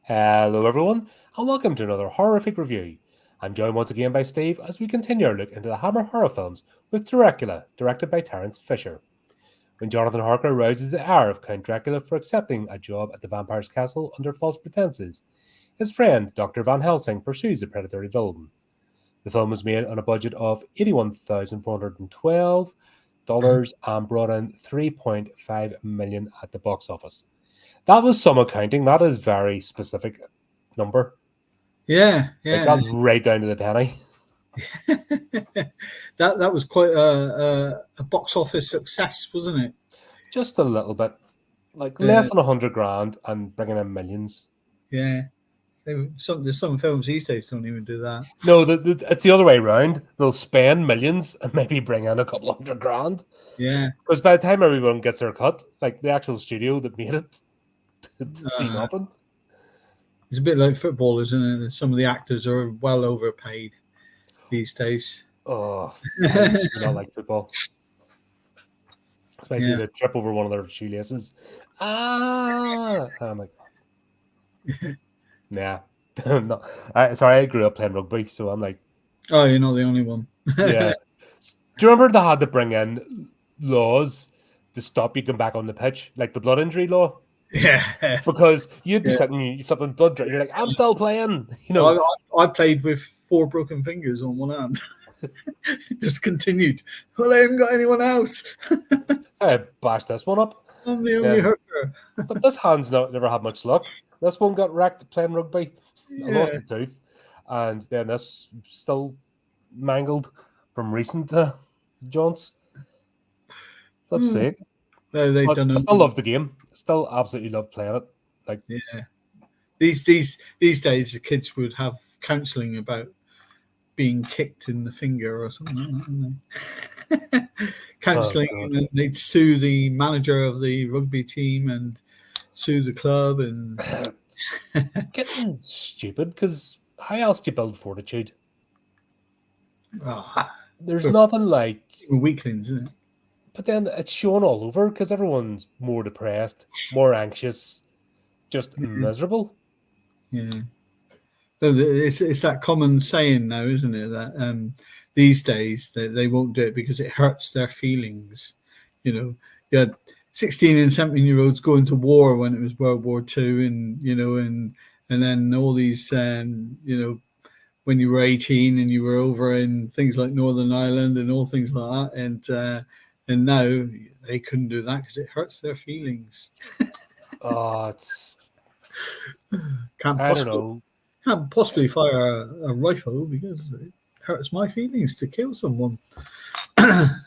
Hello everyone, and welcome to another horrific review. I'm joined once again by Steve as we continue our look into the Hammer horror films with Dracula, directed by Terence Fisher. When Jonathan Harker rouses the ire of Count Dracula for accepting a job at the vampire's castle under false pretenses, his friend Dr. Van Helsing pursues the predatory villain. The film was made on a budget of $81,412 and brought in $3.5 million at the box office. That was some accounting. That is very specific number. Yeah. Like that's right down to the penny. that was quite a box office success, wasn't it? Just a little bit, like less than 100 grand and bringing in millions. Yeah, there's some films these days don't even do that. No, it's the other way around. They'll spend millions and maybe bring in a couple 100 grand. Yeah, because by the time everyone gets their cut, like the actual studio that made it, see nothing. It's a bit like football, isn't it? Some of the actors are well overpaid these days. Oh, I do not like football. Especially the trip over one of their shoelaces. And I'm like, nah. No. Sorry, I grew up playing rugby, so I'm like, oh, you're not the only one. Yeah. Do you remember they had to bring in laws to stop you going back on the pitch, like the blood injury law? Yeah, because you'd be sitting, you flipping blood. You're like, I'm still playing. You know, I played with 4 broken fingers on one hand. Just continued. Well, I haven't got anyone else. I bashed this one up. I'm the only hurter. But this hand's never had much luck. This one got wrecked playing rugby. I lost a tooth, and then this still mangled from recent jaunts. Flip's sake. They done. I still love the game. I still absolutely love playing it. Like these days, the kids would have counselling about being kicked in the finger or something. Counselling, and they'd sue the manager of the rugby team and sue the club and getting stupid because how else do you build fortitude? There's nothing like weaklings, isn't it? But then it's shown all over because everyone's more depressed, more anxious, just miserable. Yeah. It's that common saying now, isn't it? That these days they won't do it because it hurts their feelings. You know, you had 16 and 17-year-olds going to war when it was World War II, and and then all these when you were 18 and you were over in things like Northern Ireland and all things like that, and now they couldn't do that because it hurts their feelings. It's can't possibly fire a rifle because it hurts my feelings to kill someone. And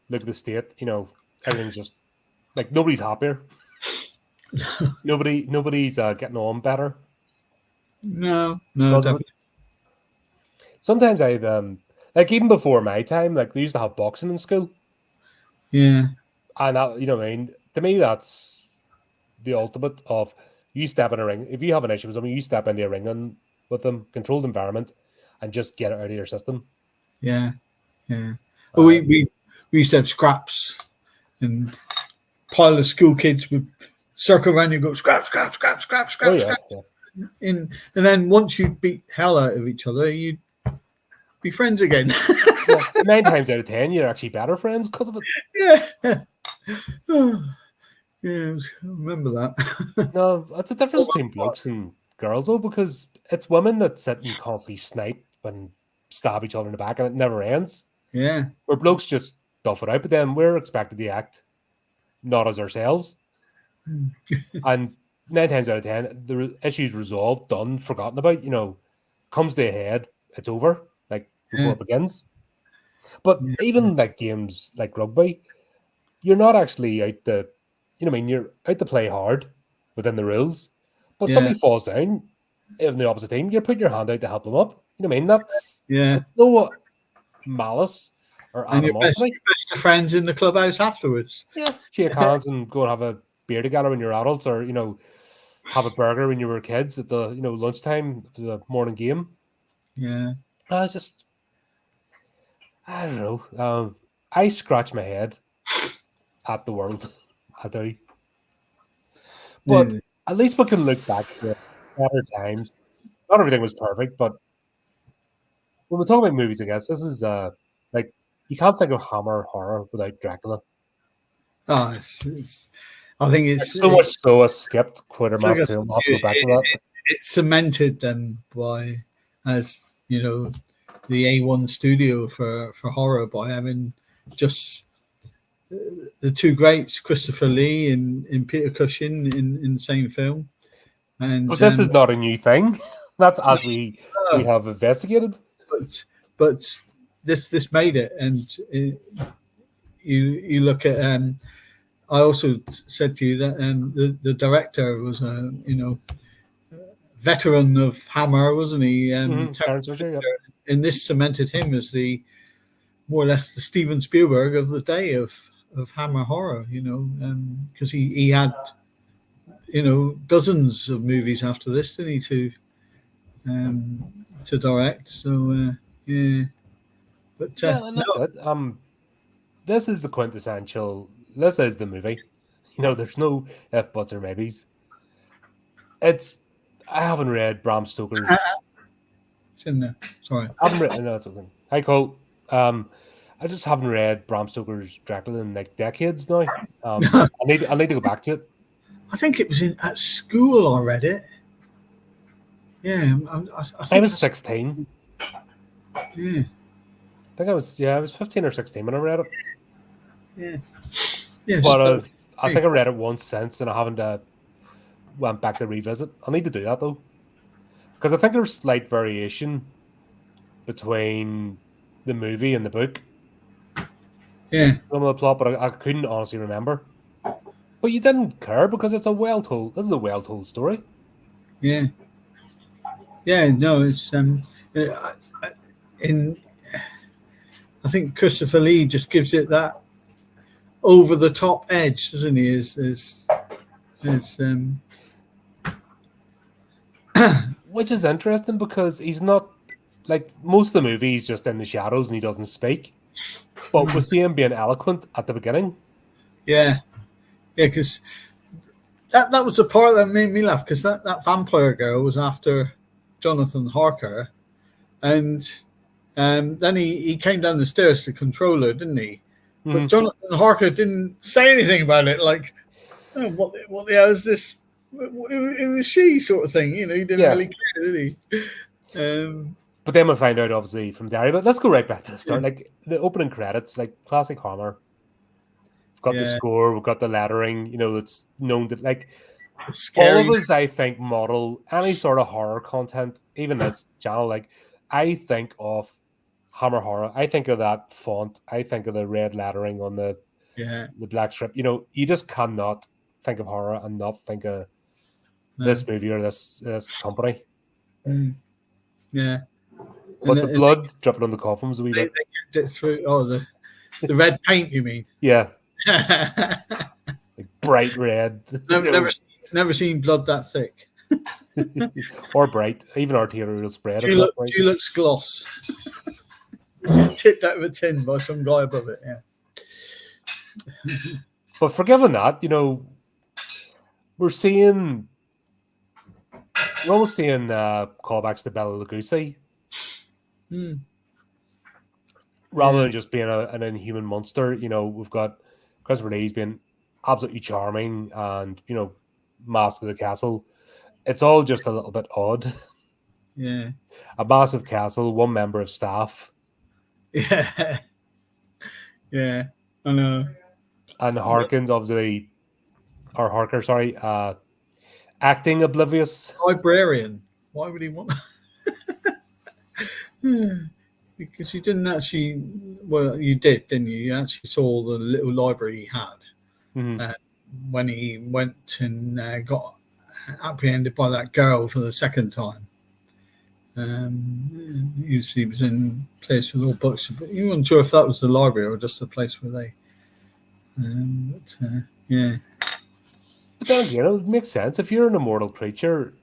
look at the state, everything's just like nobody's happier. Nobody's getting on better. No, definitely. Sometimes I'd like even before my time, like they used to have boxing in school. Yeah, and that, what I mean, to me that's the ultimate of you step in a ring. If you have an issue with something, you step into a ring with them, controlled environment, and just get it out of your system. Yeah. Well, we used to have scraps, and pile of school kids would circle around you and go scrap. Oh, yeah. And then once you beat hell out of each other, you'd be friends again. 9 times out of 10, you're actually better friends because of it. Yeah. Yeah, I remember that. No, that's the difference between blokes and girls, though, because it's women that sit and constantly snipe and stab each other in the back, and it never ends. Yeah. Where blokes just duff it out, but then we're expected to act not as ourselves. And 9 times out of 10, the issue's resolved, done, forgotten about, comes to a head, it's over, like, before it begins. But even, like, games like rugby, you're not actually out to... you're out to play hard within the rules, but somebody falls down in the opposite team, you're putting your hand out to help them up. That's it's no malice or animosity. And you're best friends in the clubhouse afterwards. Yeah, shake hands and go and have a beer together when you're adults, or have a burger when you were kids at the lunchtime for the morning game. Yeah, I don't know. I scratch my head at the world. I do. But at least we can look back to better times. Not everything was perfect, but when we talk about movies, I guess this is like you can't think of Hammer horror without Dracula. Oh, I think It's so much so I skipped Quatermass like 2. I'll have to go back to that. It cemented them as the A1 studio for horror by having just the two greats, Christopher Lee and Peter Cushing in the same film. And But this is not a new thing. That's as we have investigated. But this made it, and you look at. I also said to you that the director was a veteran of Hammer, wasn't he? Terence Fisher, yep. And this cemented him as the more or less the Steven Spielberg of the day of Hammer horror. Because he had dozens of movies after this, didn't he? To direct. So yeah, but yeah, and that's it. This is the quintessential. This is the movie. There's no if, buts, or maybes. I haven't read Bram Stoker's. It's in there. Sorry, I haven't read. No, it's okay. Hi, Cole. I just haven't read Bram Stoker's Dracula in like decades now. I need to go back to it. I think it was at school. I read it. Yeah, I was 16. Yeah, I think I was 15 or 16 when I read it. Yeah. Yes, but I think I read it once since, and I haven't went back to revisit. I need to do that though, because I think there's slight variation between the movie and the book. Yeah, some of the plot, but I couldn't honestly remember. But you didn't care because it's a well-told. This is a well-told story. Yeah. Yeah. No, it's I think Christopher Lee just gives it that over the top edge, doesn't he? Which is interesting because he's not like most of the movie. He's just in the shadows and he doesn't speak. But we see him being eloquent at the beginning. Yeah, because that was the part that made me laugh, because that vampire girl was after Jonathan Harker, and then he came down the stairs to control her, didn't he? But Jonathan Harker didn't say anything about it, like, oh, what the hell is this? It was she, sort of thing. He didn't really care, did he? But then we'll find out, obviously, from Derry. But let's go right back to the start. Like, the opening credits, like, classic Hammer. We've got the score, we've got the lettering, it's known that, like, all of us, I think, model any sort of horror content, even this channel. Like, I think of Hammer horror. I think of that font. I think of the red lettering on the black strip. You just cannot think of horror and not think of this movie or this company. Yeah. But the blood dripping on the coffin was a wee bit. They get it through. Oh, the red paint, you mean? Yeah. Like bright red. Never seen blood that thick. Or bright. Even arterial spread. Dulux gloss. Tipped out of a tin by some guy above it, yeah. But forgiven that, we're almost seeing callbacks to Bela Lugosi. Rather than just being an inhuman monster, we've got Christopher Lee's being absolutely charming and, Mask of the Castle. It's all just a little bit odd. Yeah. A massive castle, one member of staff. Yeah. Yeah, I know. And Harker, acting oblivious. Librarian. Why would he want because you didn't actually, well, you did, didn't you? You actually saw the little library he had when he went and got apprehended by that girl for the second time. Usually he was in a place with all books, but you weren't sure if that was the library or just a place where they. Yeah. But then again, it makes sense. If you're an immortal creature,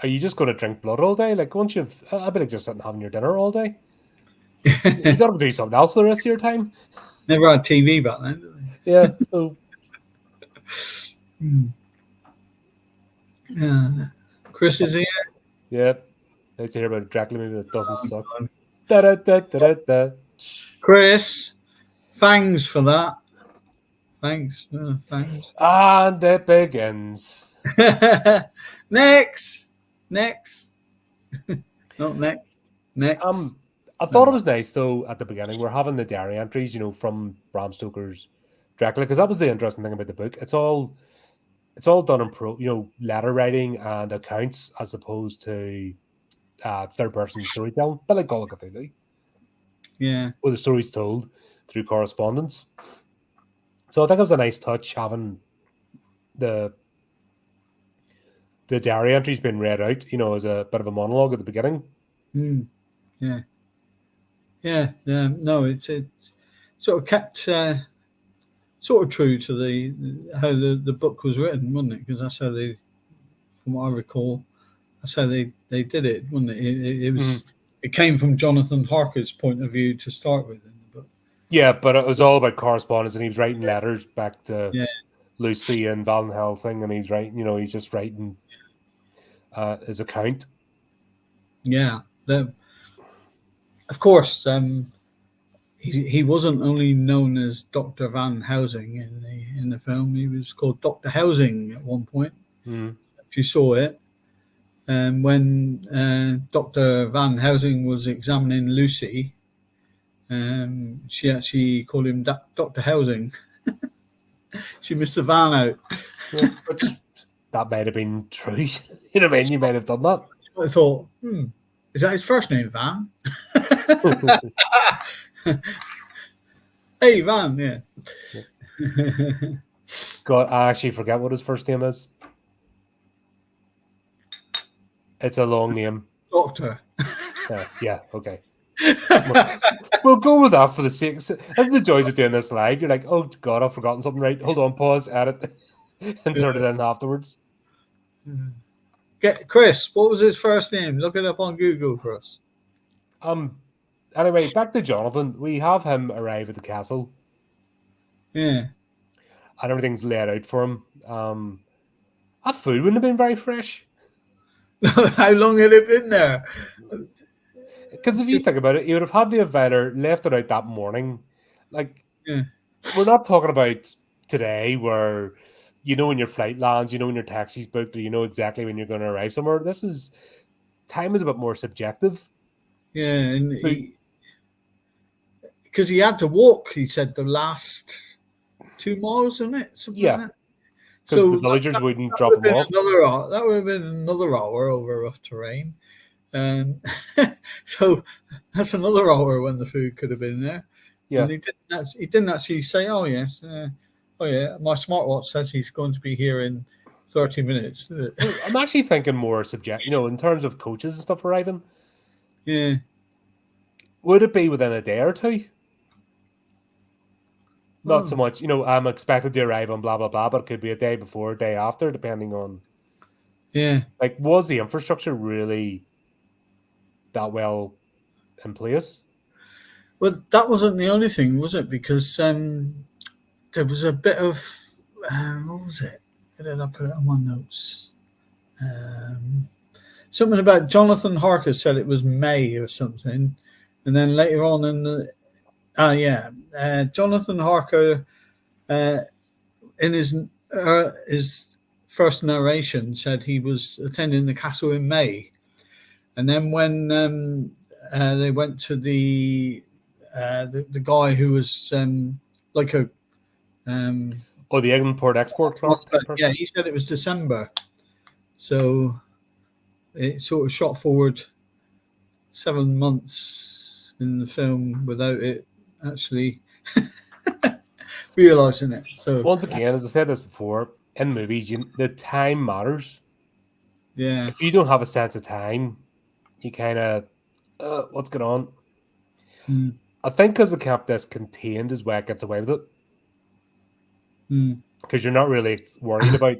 are you just going to drink blood all day? Like, once I'd be like just sitting having your dinner all day. You got to do something else for the rest of your time. Never had TV back then, did they? Yeah. So. Chris is here. Yep. Nice to hear about a Dracula movie that doesn't suck. Da, da, da, da, da, da. Chris, thanks for that. Thanks. Thanks. And it begins. Next. Not next. Next. I thought it was nice though at the beginning. We're having the diary entries, from Bram Stoker's Dracula, because that was the interesting thing about the book. It's all done in letter writing and accounts as opposed to third person storytelling, but like Call of Cthulhu. Yeah. Or the stories told through correspondence. So I think it was a nice touch having the diary entries being read out, as a bit of a monologue at the beginning. Yeah. No, it's sort of kept sort of true to how the book was written, wasn't it? Because that's how they, from what I recall, that's how they did it, wasn't it? It was it came from Jonathan Harker's point of view to start with in the book. Yeah, but it was all about correspondence, and he was writing letters back to Lucy and Van Helsing, and he's writing, he's just writing his account. Yeah, of course, he wasn't only known as Dr. Van Helsing in the film. He was called Dr. Helsing at one point. If you saw it, when Dr. Van Helsing was examining Lucy, she actually called him Dr. Helsing. She missed the van out. Yeah, which that might have been true. You know what I mean? You might have done that. I thought, is that his first name, Van? Hey, Van, yeah. God, I actually forget what his first name is. It's a long name. Doctor. Yeah, okay. We'll go with that for the sake. As the joys of doing this live, you're like, oh God, I've forgotten something. Right, hold on, pause, edit, insert it in afterwards. Chris, what was his first name? Look it up on Google for us. Anyway, back to Jonathan. We have him arrive at the castle. Yeah. And everything's laid out for him. That food wouldn't have been very fresh. How long had it been there? Because if you think about it, you would have had to have either left it out that morning. Like, we're not talking about today where when your flight lands, when your taxi's booked, or exactly when you're going to arrive somewhere. Time is a bit more subjective. Yeah, and because he had to walk, he said, the last 2 miles, isn't it? Something like that. Because the villagers wouldn't drop him off. That would have been another hour over rough terrain. So that's another hour when the food could have been there. Yeah. And he didn't actually say, oh, yes. My smartwatch says he's going to be here in 30 minutes. I'm actually thinking more subject, in terms of coaches and stuff arriving. Yeah. Would it be within a day or two? Not so much, I'm expected to arrive on blah, blah, blah, but it could be a day before, a day after, depending on... Yeah. Like, was the infrastructure really that well in place? Well, that wasn't the only thing, was it? Because there was a bit of... what was it? Where did I put it on my notes? Something about Jonathan Harker said it was May or something. And then later on in the... Jonathan Harker, in his first narration, said he was attending the castle in May, and then when they went to the guy who was like a the import export clerk. Yeah, he said it was December, so it sort of shot forward 7 months in the film without it actually realizing it. So once again, as I said this before, in movies, the time matters. Yeah. If you don't have a sense of time, you kind of what's going on? I think because they kept this contained is why it gets away with it. Because you're not really worried about,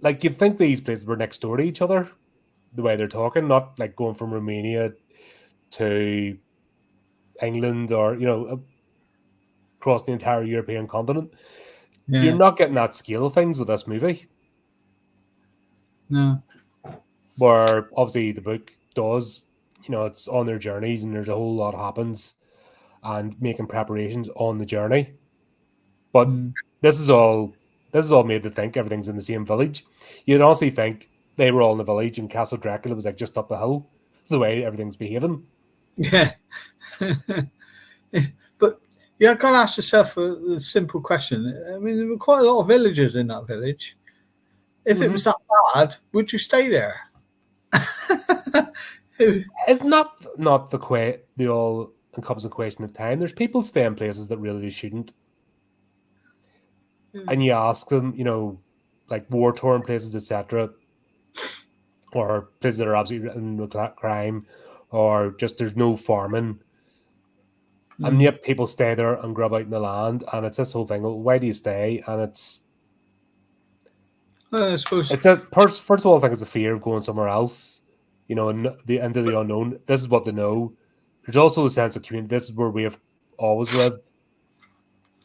like, you'd think these places were next door to each other, the way they're talking, not like going from Romania to England or across the entire European continent. You're not getting that scale of things with this movie. No. Where obviously the book does, it's on their journeys and there's a whole lot happens and making preparations on the journey. But this is all made to think everything's in the same village. You'd honestly think they were all in the village and Castle Dracula was like just up the hill, the way everything's behaving. Yeah. But I've got to ask yourself a simple question. I mean, there were quite a lot of villagers in that village. If it was that bad, would you stay there? It's not the all encompassing question of time. There's people stay in places that really shouldn't. And you ask them, like war-torn places, etc., or places that are absolutely written with crime, or just there's no farming. And yet people stay there and grub out in the land, and it's this whole thing. Well, why do you stay? And it's, I suppose it says first of all, I think it's the fear of going somewhere else. And the end of the unknown. This is what they know. There's also the sense of community. This is where we have always lived.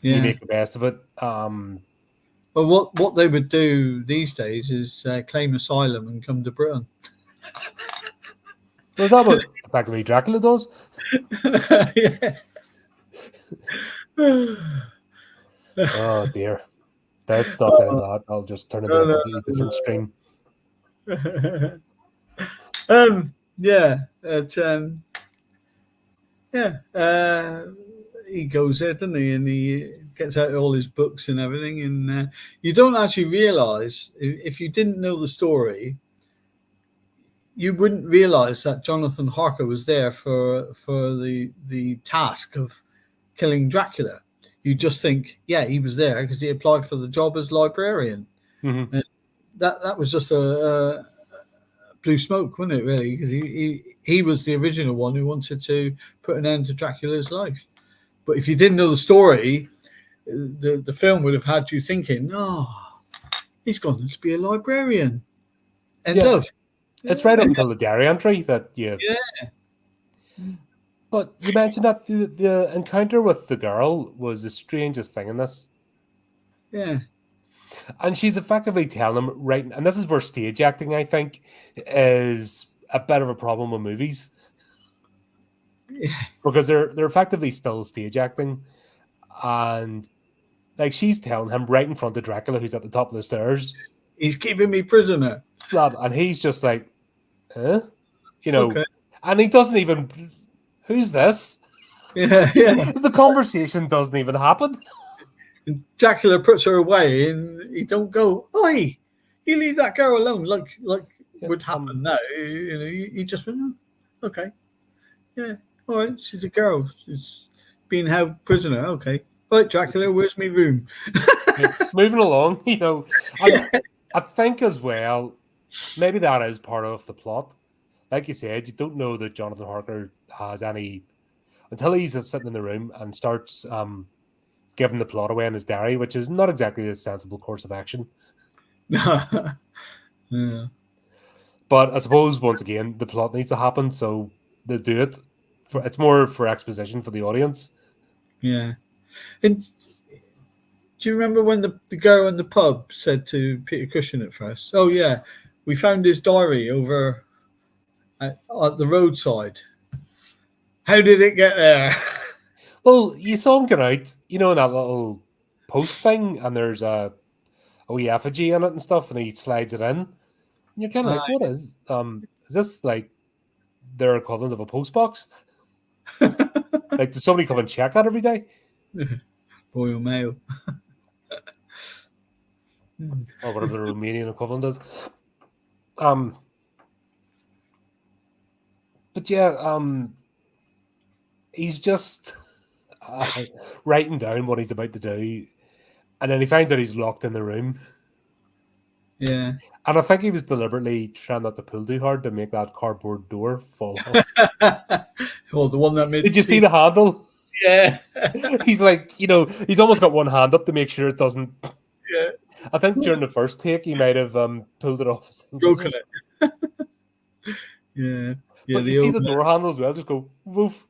Yeah. You make the best of it. Well, what they would do these days is claim asylum and come to Britain. Was that what effectively Dracula does? Yeah. Oh dear. Let's not get into that. I'll just turn it into a completely different stream. He goes there, doesn't he? And he gets out all his books and everything. And you don't actually realise, if you didn't know the story, you wouldn't realise that Jonathan Harker was there for the task of killing Dracula. You just think, yeah, he was there because he applied for the job as librarian. Mm-hmm. That was just a blue smoke, wasn't it, really? Because he was the original one who wanted to put an end to Dracula's life. But if you didn't know the story, the film would have had you thinking, he's gone to be a librarian. End of. It's right up until the diary entry that you... Yeah. But you mentioned that the encounter with the girl was the strangest thing in this. Yeah. And she's effectively telling him, right, and this is where stage acting, I think, is a bit of a problem with movies. Yeah. Because they're effectively still stage acting. And like she's telling him right in front of Dracula, who's at the top of the stairs, he's keeping me prisoner. And he's just like, huh? Okay. And he doesn't even... Who's this? Yeah. The conversation doesn't even happen. And Dracula puts her away, and he don't go, "Oi, you leave that girl alone," like would happen now. He just went, "Okay, yeah, all right, she's a girl. She's being held prisoner. Okay, right, Dracula, where's my room?" Moving along, I think as well, maybe that is part of the plot. Like you said, you don't know that Jonathan Harker has any until he's sitting in the room and starts giving the plot away in his diary, which is not exactly a sensible course of action. Yeah. But I suppose, once again, the plot needs to happen, so they do it. It's more for exposition for the audience. Yeah. And do you remember when the girl in the pub said to Peter Cushing at first, "Oh, yeah, we found his diary over at the roadside. How did it get there?" Well, you saw him get out, in that little post thing, and there's a wee effigy in it and stuff, and he slides it in. And you're kind of like, what is this like their equivalent of a post box? Like, does somebody come and check that every day? Royal Mail. Or whatever the Romanian equivalent is. But yeah, he's just writing down what he's about to do, and then he finds out he's locked in the room. Yeah. And I think he was deliberately trying not to pull too hard to make that cardboard door fall off. Oh, the one that made... Did you see the handle? Yeah. He's like, he's almost got one hand up to make sure it doesn't... Yeah. I think during the first take, he might have pulled it off. Broken it. Yeah. But you see the door handle as well, just go, woof.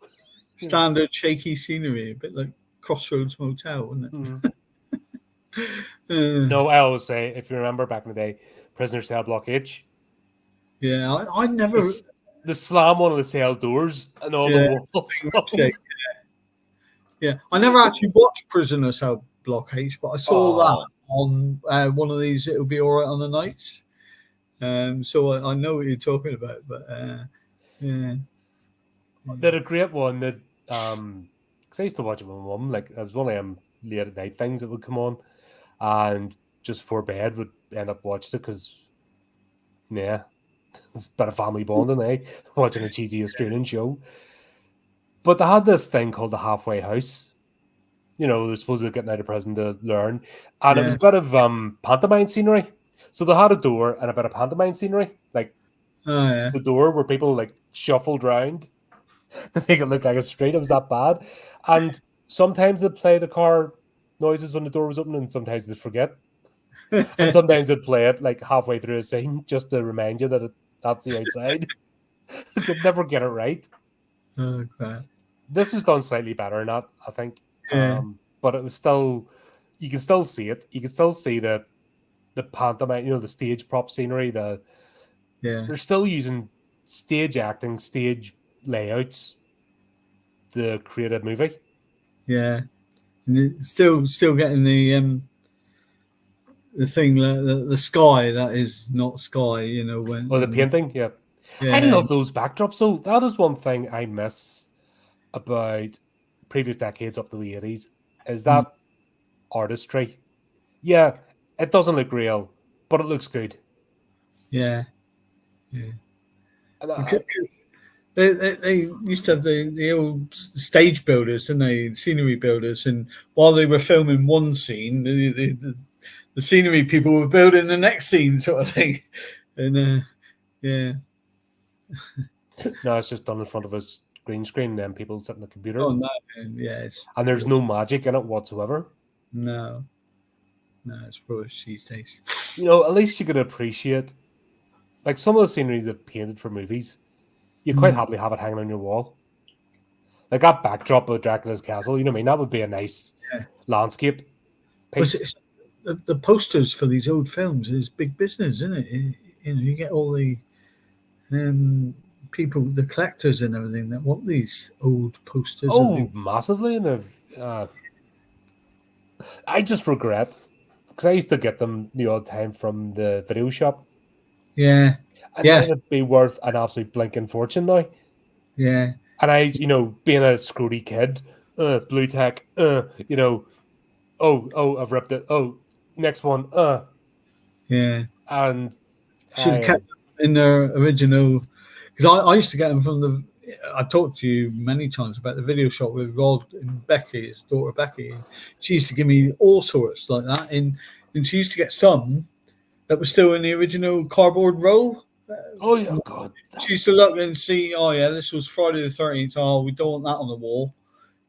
Standard shaky scenery, a bit like Crossroads Motel, wasn't it? No, I always say, if you remember back in the day, Prisoner Cell Block H, Yeah, I never. The slam one of the cell doors and all Yeah, the walls. shake. Yeah, I never actually watched Prisoner Cell Block H, but I saw that on one of these. It'll be all right on the nights. So I know what you're talking about, but yeah. They're a great one that because I used to watch it with my mum. Like it was one of them late at night things that would come on, and just before bed would end up watching it because yeah, it's a bit of family bonding, eh? Watching a cheesy Australian show. But they had this thing called the halfway house. They're supposed to get out of prison to learn, and it was Yeah. a bit of pantomime scenery. So they had a door and a bit of pantomime scenery, like Oh yeah. the door where people like shuffled round to make it look like a street. It was that bad. And sometimes they'd play the car noises when the door was open, and sometimes they'd forget. And sometimes they'd play it like halfway through a scene just to remind you that that's the outside. You could never get it right. Oh crap. This was done slightly better than that, I think. Yeah. But it was still, you can still see it. You can still see the pantomime, the stage prop scenery. They're still using stage acting, stage layouts to create a movie. Yeah. And it's still getting the thing, the sky that is not sky. When the painting, yeah. I love those backdrops. So that is one thing I miss about previous decades up to the 80s is that artistry. Yeah, it doesn't look real, but it looks good. Yeah. Because they used to have the old stage builders, didn't they? Scenery builders, and while they were filming one scene, the scenery people were building the next scene, sort of thing. And yeah. No, it's just done in front of a green screen, and then people sit in the computer. Oh no, yeah, and there's no magic in it whatsoever. No, it's rubbish these days. At least you could appreciate, like some of the scenery they've painted for movies. You quite happily have it hanging on your wall, like that backdrop of Dracula's castle. You know what I mean? That would be a nice landscape piece. The posters for these old films is big business, isn't it? You get all the people, the collectors and everything that want these old posters. Oh, massively. And I just regret because I used to get them the odd time from the video shop. Yeah. And it'd be worth an absolute blinking fortune now. Yeah. And I, being a screwy kid, blue tack, I've ripped it. Oh, next one, Yeah. And should have kept them in their original, because I used to get them from I talked to you many times about the video shop with Rod and Becky, his daughter Becky. And she used to give me all sorts like that, and she used to get some that were still in the original cardboard roll. Oh yeah, God! She used to look and see. Oh yeah, this was Friday the 13th. Oh, we don't want that on the wall.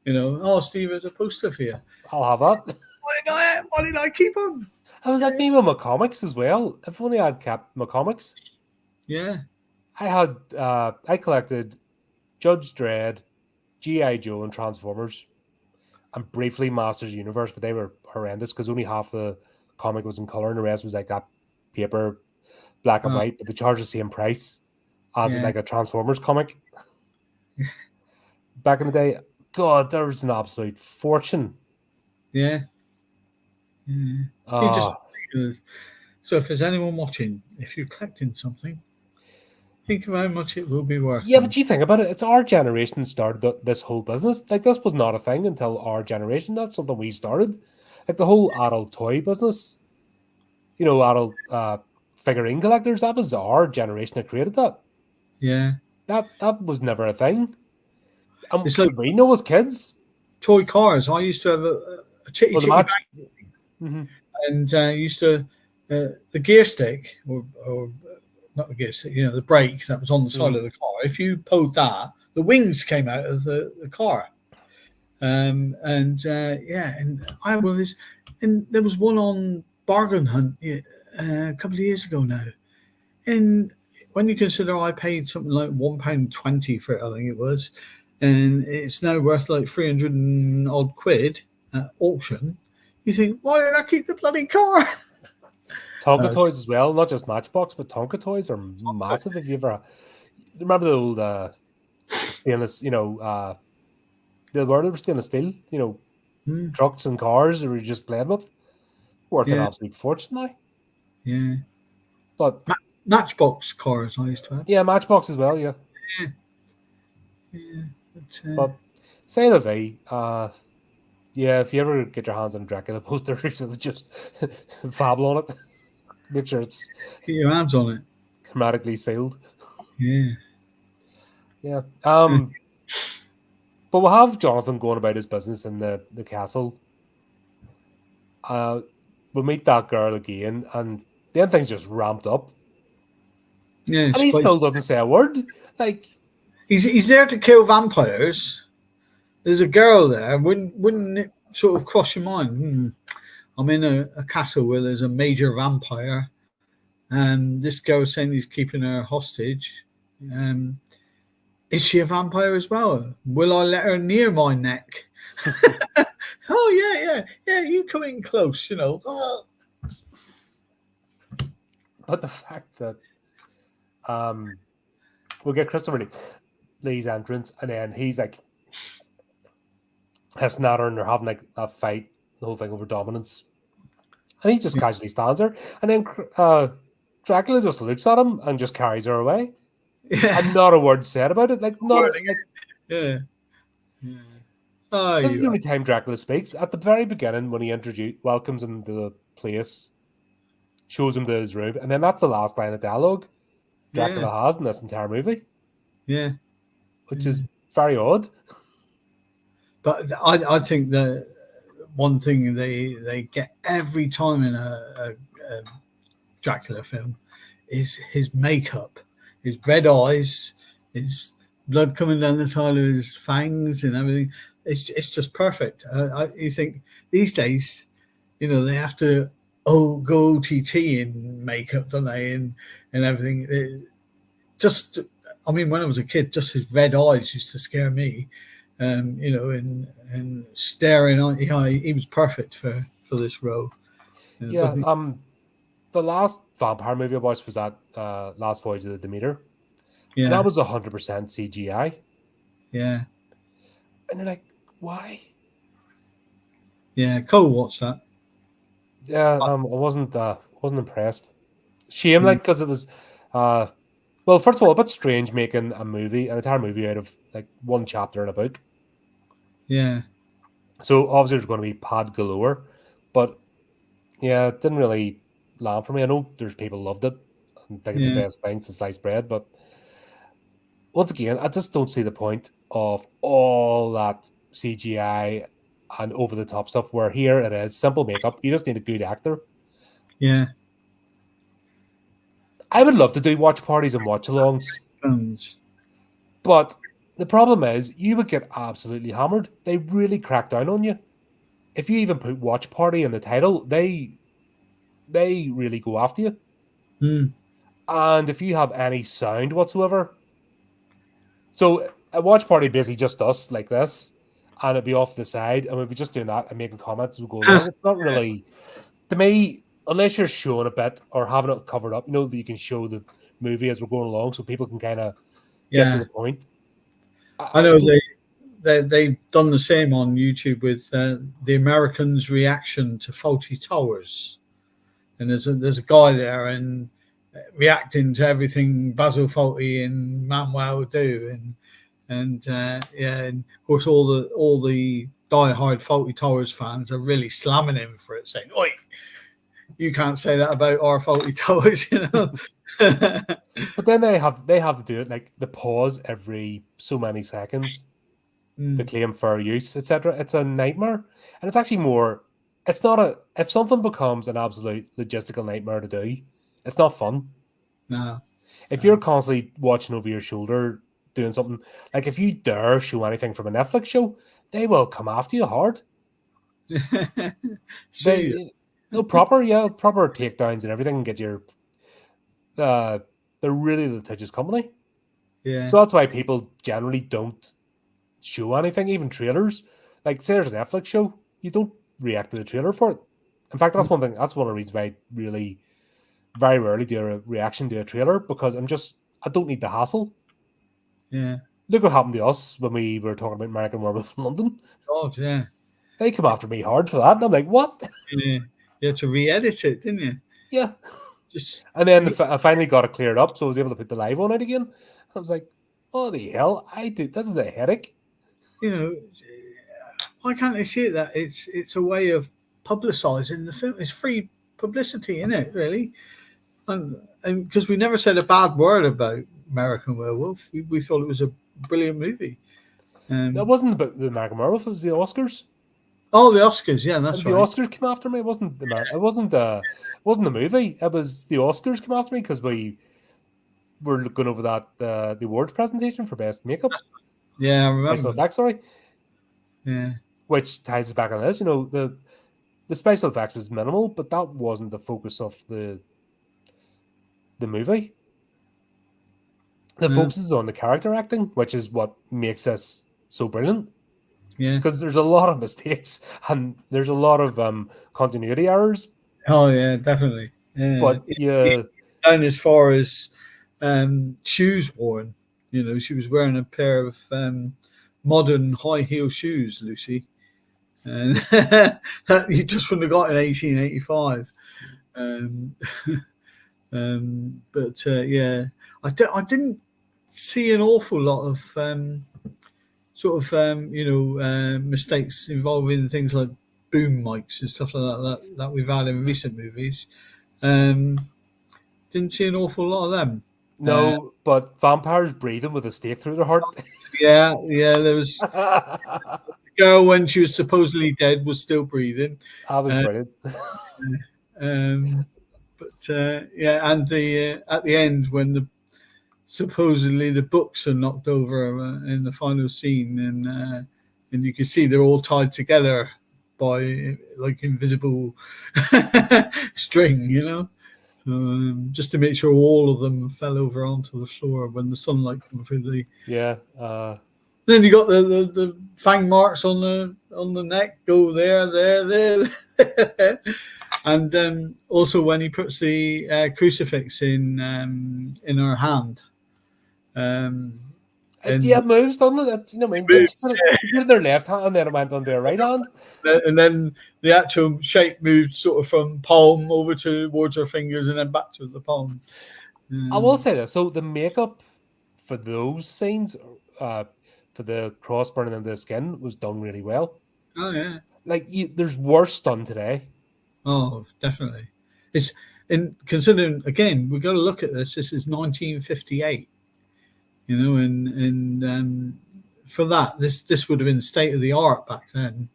Oh, Steve, there's a poster for you. I'll have that. Why did I keep them? I was like me with my comics as well. If only I'd kept my comics. Yeah. I collected Judge Dredd, G.I. Joe, and Transformers, and briefly Masters Universe, but they were horrendous because only half the comic was in color and the rest was like that paper, black and white, but they charged the same price as like a Transformers comic. Back in the day, God, there was an absolute fortune. Yeah. So if there's anyone watching, if you're collecting something, think of how much it will be worth. Yeah, but you think about it, it's our generation started this whole business. Like, this was not a thing until our generation. That's something we started. Like, the whole adult toy business, adult figurine collectors, that was our generation that created that. Yeah. That was never a thing. It's like, we know as kids. Toy cars. I used to have a chitty bag. And used to, the gear stick, or not the gear stick, the brake that was on the side of the car. If you pulled that, the wings came out of the car. And I had one of these, and there was one on Bargain Hunt a couple of years ago now. And when you consider I paid something like £1.20 for it, I think it was, and it's now worth like 300 and odd quid at auction, you think, why did I keep the bloody car? Tonka toys as well, not just Matchbox, but Tonka toys are massive. If you ever remember the old stainless, the word they were stainless steel, trucks and cars that we just playing with, worth an absolute fortune now. Yeah. But Matchbox cars I used to have. Yeah, Matchbox as well, yeah. Yeah. But say la vie, yeah, if you ever get your hands on a Dracula poster, just fabble on it. Make sure it's get your hands on it. Hermetically sealed. Yeah. Yeah. But we'll have Jonathan going about his business in the castle. We'll meet that girl again, and then things just ramped up. Yeah. And he still doesn't say a word. Like he's there to kill vampires. There's a girl there. Wouldn't it sort of cross your mind? I'm in a castle where there's a major vampire, and this girl's saying he's keeping her hostage. Is she a vampire as well? Will I let her near my neck? Oh yeah. You come in close, But the fact that we'll get Christopher Lee's entrance, and then he's like hissing at her, and they're having like a fight, the whole thing over dominance. And he just casually stands there, and then Dracula just looks at him and just carries her away. Yeah. And not a word said about it. Yeah. This is the only time Dracula speaks. At the very beginning, when he welcomes him to the place, shows him to his room, and then that's the last line of dialogue Dracula has in this entire movie. Yeah. Which is very odd. But I think that one thing they get every time in a Dracula film is his makeup, his red eyes, his blood coming down the side of his fangs and everything. It's just perfect. You think these days, they have to go OTT in makeup, don't they, and everything. When I was a kid, just his red eyes used to scare me. And staring on, he was perfect for this role. The last vampire movie I watched was that Last Voyage of the Demeter. Yeah. And that was 100% CGI. Yeah. And you're like, why? Yeah, Cole watched that. Yeah, I wasn't impressed. Shame, because it was well, first of all, a bit strange making an entire movie out of like one chapter in a book. Yeah. So obviously there's going to be pad galore, but yeah, it didn't really land for me. I know there's people loved it and think it's the best thing since sliced bread, but once again, I just don't see the point of all that CGI and over the top stuff. Where here it is simple makeup. You just need a good actor. Yeah. I would love to do watch parties and watch alongs. But the problem is you would get absolutely hammered. They really crack down on you. If you even put watch party in the title, they really go after you. And if you have any sound whatsoever, so a watch party basically just us like this, and it'd be off the side, and we'd be just doing that and making comments as we go along. It's not really, to me, unless you're showing a bit or having it covered up, that you can show the movie as we're going along, so people can kind of get to the point. I know they've done the same on YouTube with the Americans' reaction to Fawlty Towers, and there's a guy there and reacting to everything Basil Fawlty and Manuel do, and of course all the diehard Fawlty Towers fans are really slamming him for it, saying, "Oi, you can't say that about our Fawlty Towers," But then they have to do it like the pause every so many seconds, the claim fair use, etc. It's a nightmare, and it's actually more. It's not if something becomes an absolute logistical nightmare to do, it's not fun. No. If you're constantly watching over your shoulder doing something, like if you dare show anything from a Netflix show, they will come after you hard. Proper takedowns and everything, and get your they're really litigious company. Yeah. So that's why people generally don't show anything, even trailers. Like say there's a Netflix show, you don't react to the trailer for it. In fact, that's one of the reasons why I really very rarely do a reaction to a trailer because I don't need the hassle. Yeah. Look what happened to us when we were talking about American Werewolf in London. God, yeah. They come after me hard for that, and I'm like, what? Yeah. You had to re-edit it, didn't you? Yeah. Just And then I finally got it cleared up, so I was able to put the live on it again. I was like, holy hell, this is a headache. you know, why can't they see it that it's a way of publicising the film? It's free publicity, isn't it? Really, and because we never said a bad word about American Werewolf, we thought it was a brilliant movie. That wasn't about the American Werewolf; it was the Oscars. Oh, the Oscars, yeah, It that's was right. the Oscars came after me. It wasn't the movie. It was the Oscars came after me because we were looking over that the awards presentation for best makeup. Yeah, I remember. Special effects, sorry. Yeah, Which ties us back on this. You know, the special effects was minimal, but that wasn't the focus of the movie. The focus is on the character acting, which is what makes this so brilliant. Yeah, because there's a lot of mistakes and there's a lot of continuity errors. Oh yeah, definitely. Yeah. But yeah, and as far as shoes worn, she was wearing a pair of modern high heel shoes, Lucy, and that you just wouldn't have got in 1885. But yeah, I didn't see an awful lot of mistakes involving things like boom mics and stuff like that we've had in recent movies. Didn't see an awful lot of them. No, but vampires breathing with a stake through their heart. Yeah, there was the girl when she was supposedly dead was still breathing. That was brilliant. Yeah, and the at the end when supposedly the books are knocked over in the final scene, and you can see they're all tied together by like invisible string, So, just to make sure all of them fell over onto the floor when the sunlight came through the. Yeah. Then you got the fang marks on the neck. Go there. And also when he puts the crucifix in her hand. Yeah, it moves, doesn't it? You know what I mean? Put it in their left hand and then it went on their right hand. And then the actual shape moved sort of from palm over towards her fingers and then back to the palm. I will say that. So the makeup for those scenes, for the cross burning into the skin, was done really well. Oh yeah. Like there's worse done today. Oh, definitely. It's considering again, we've got to look at this. This is 1958. And for that, this would have been state of the art back then.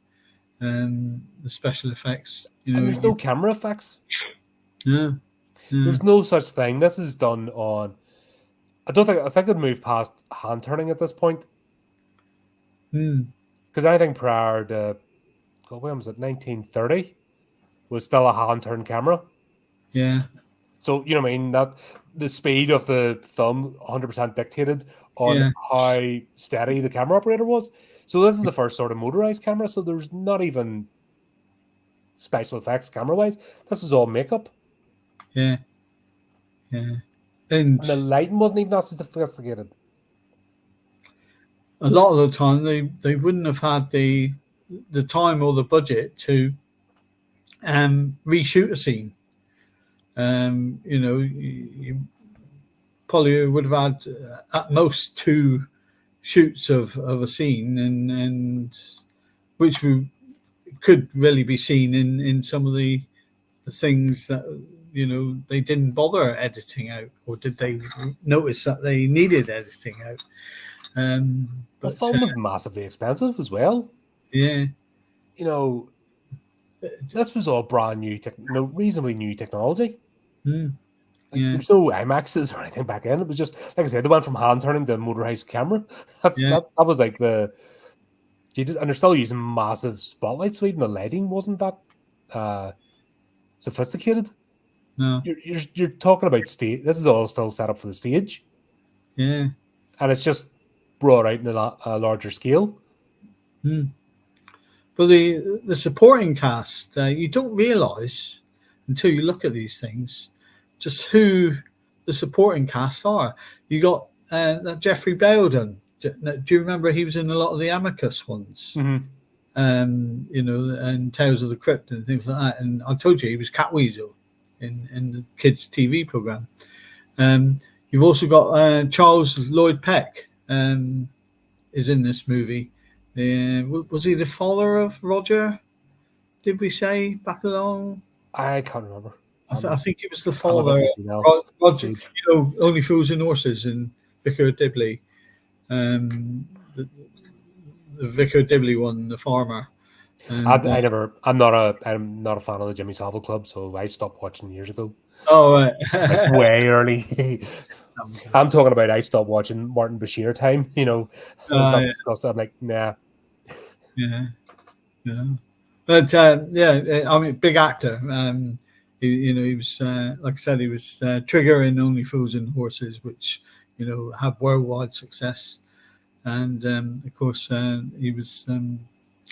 The special effects, and there's no camera effects. Yeah. There's no such thing. This is done on. I think it'd move past hand turning at this point. Because anything prior to, when was it? 1930 was still a hand turn camera. Yeah. So you know what I mean, that the speed of the film 100% dictated on how steady the camera operator was. So this is the first sort of motorized camera. So there's not even special effects camera wise. This is all makeup. Yeah. And the lighting wasn't even that sophisticated. A lot of the time they wouldn't have had the time or the budget to reshoot a scene. You probably would have had at most 2 shoots of a scene, and which could really be seen in some of the things that they didn't bother editing out, or did they notice that they needed editing out? The film was massively expensive as well. Yeah. This was all brand new, reasonably new technology. There's no IMAXs or anything back then. It was just, like I said, they went from hand turning to motorized camera. That was like and they're still using massive spotlights, so even the lighting wasn't that sophisticated. No, you're talking about stage. This is all still set up for the stage. Yeah, and it's just brought out in a larger scale. But the supporting cast, you don't realise until you look at these things just who the supporting cast are. You got that Jeffrey Belden. Do you remember he was in a lot of the Amicus ones? Mm-hmm. And Tales of the Crypt and things like that. And I told you he was Catweasel in the kids' TV program. You've also got Charles Lloyd Peck is in this movie. Was he the father of Roger? Did we say back along? I can't remember. I think he was the I'm a bit father. busy now. Roger, Only Fools and Horses and Vicar of Dibley. The Vicar of Dibley one, the farmer. And, I'm not a fan of the Jimmy Savile Club, so I stopped watching years ago. Oh, right. Like way early. I'm talking about I stopped watching Martin Bashir time. I'm like, nah. Yeah. But I mean, big actor. He was like I said, he was Trigger in Only Fools and Horses, which had worldwide success, and of course he was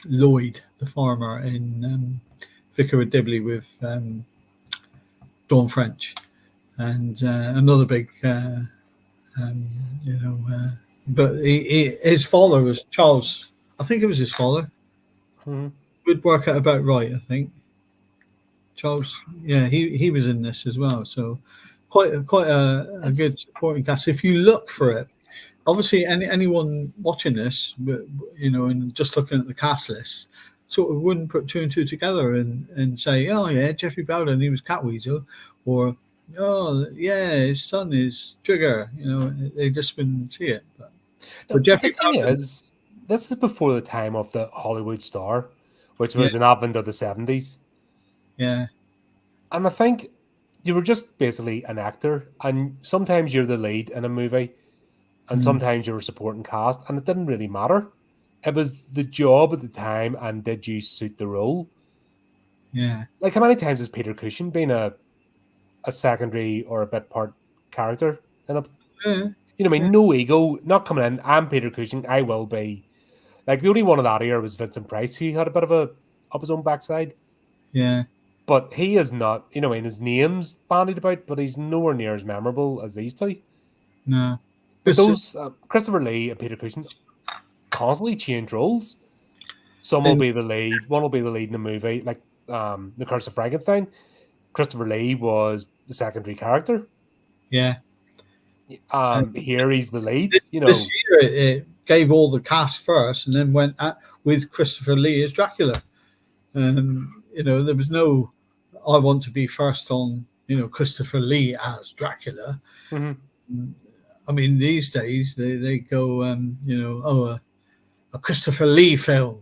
Lloyd, the farmer in Vicar of Dibley with Dawn French, and another big, but his father was Charles. I think it was his father. Mm-hmm. Would work out about right, I think. Charles, yeah, he was in this as well. So quite a good supporting cast. If you look for it, obviously anyone watching this, and just looking at the cast list, sort of wouldn't put two and two together and say, oh yeah, Jeffrey Belden, he was Catweasel, or oh yeah, his son is Trigger. They just wouldn't see it. But Jeffrey the thing Belden, is, this is before the time of the Hollywood star, which was an advent of the 70s. Yeah. And I think you were just basically an actor, and sometimes you're the lead in a movie, and sometimes you're a supporting cast, and it didn't really matter. It was the job at the time, and did you suit the role? Yeah. Like, how many times has Peter Cushing been a secondary or a bit part character in a... No ego, not coming in, I'm Peter Cushing, I will be. Like, the only one of that era was Vincent Price, who had a bit of a up his own backside. Yeah. But he is not, his name's bandied about, but he's nowhere near as memorable as these two. No. But those, Christopher Lee and Peter Cushing, constantly change roles. Some will be the lead, one will be the lead in a movie, like The Curse of Frankenstein. Christopher Lee was the secondary character. Yeah. Here he's the lead. This year it gave all the cast first, and then went with Christopher Lee as Dracula. There was no, I want to be first on, Christopher Lee as Dracula. Mm-hmm. I mean, these days they go, a Christopher Lee film,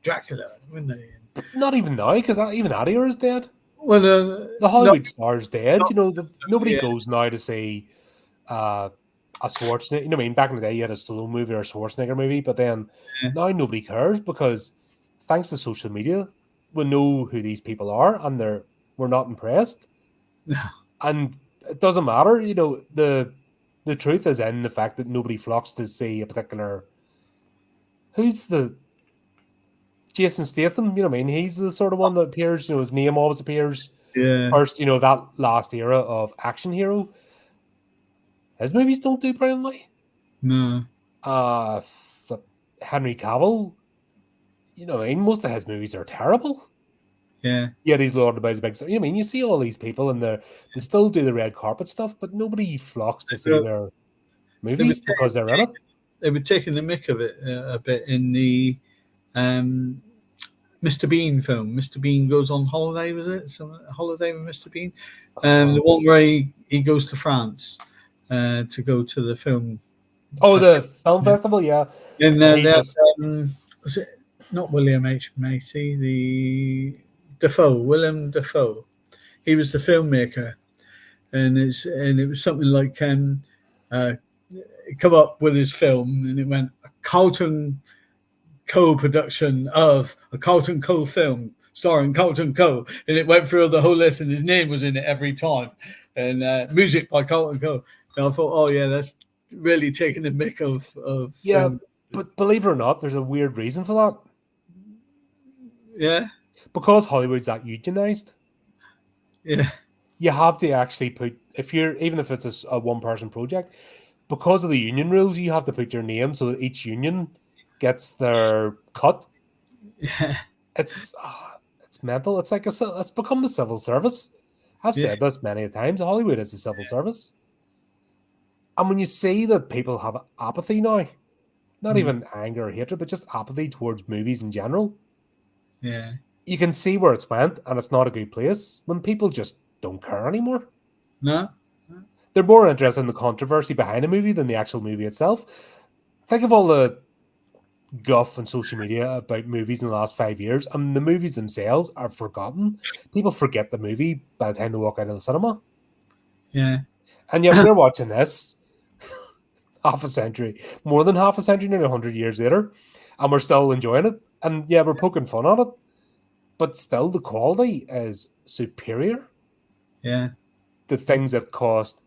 Dracula, wouldn't they? Not even now, because even that era is dead. Well, the Hollywood star's dead. Nobody goes now to see a Schwarzenegger. Back in the day, you had a Stallone movie or a Schwarzenegger movie, but then now nobody cares because thanks to social media, we know who these people are, and we're not impressed. And it doesn't matter. The truth is in the fact that nobody flocks to see a particular. Who's the Jason Statham? He's the sort of one that appears. His name always appears. Yeah. First, that last era of action hero. His movies don't do brilliantly. No. Henry Cavill. Most of his movies are terrible. Yeah. Yeah, he's lauded about his big. You see all these people and they still do the red carpet stuff, but nobody flocks to see their movies because they're in it. They were taking the mick of it a bit in the Mr. Bean film. Mr. Bean Goes on Holiday, was it? Holiday with Mr. Bean? The one where he goes to France to go to the film. Oh, the film festival, yeah. And was it not William H. Macy? Willem Dafoe. He was the filmmaker, and it was something like come up with his film, and it went a Carlton co-production of a Carlton Co film starring Carlton Co, and it went through the whole list, and his name was in it every time, and music by Carlton Co. And I thought, oh yeah, that's really taking the mick of yeah, but believe it or not, there's a weird reason for that. Yeah, because Hollywood's that unionized. Yeah, you have to actually put, even if it's a one-person project, because of the union rules, you have to put your name so that each union gets their cut. Yeah. It's mental. It's like it's become the civil service. I've Yeah. said this many times. Hollywood is a civil service. And when you see that people have apathy now, not Mm. even anger or hatred, but just apathy towards movies in general, Yeah. you can see where it's went, and it's not a good place when people just don't care anymore. No. They're more interested in the controversy behind a movie than the actual movie itself. Think of all the guff on social media about movies in the last 5 years, and the movies themselves are forgotten. People forget the movie by the time they walk out of the cinema. Yeah. And yet we're watching this half a century, more than half a century, nearly 100 years later, and we're still enjoying it. And yeah, we're poking fun at it, but still the quality is superior. Yeah. The things that cost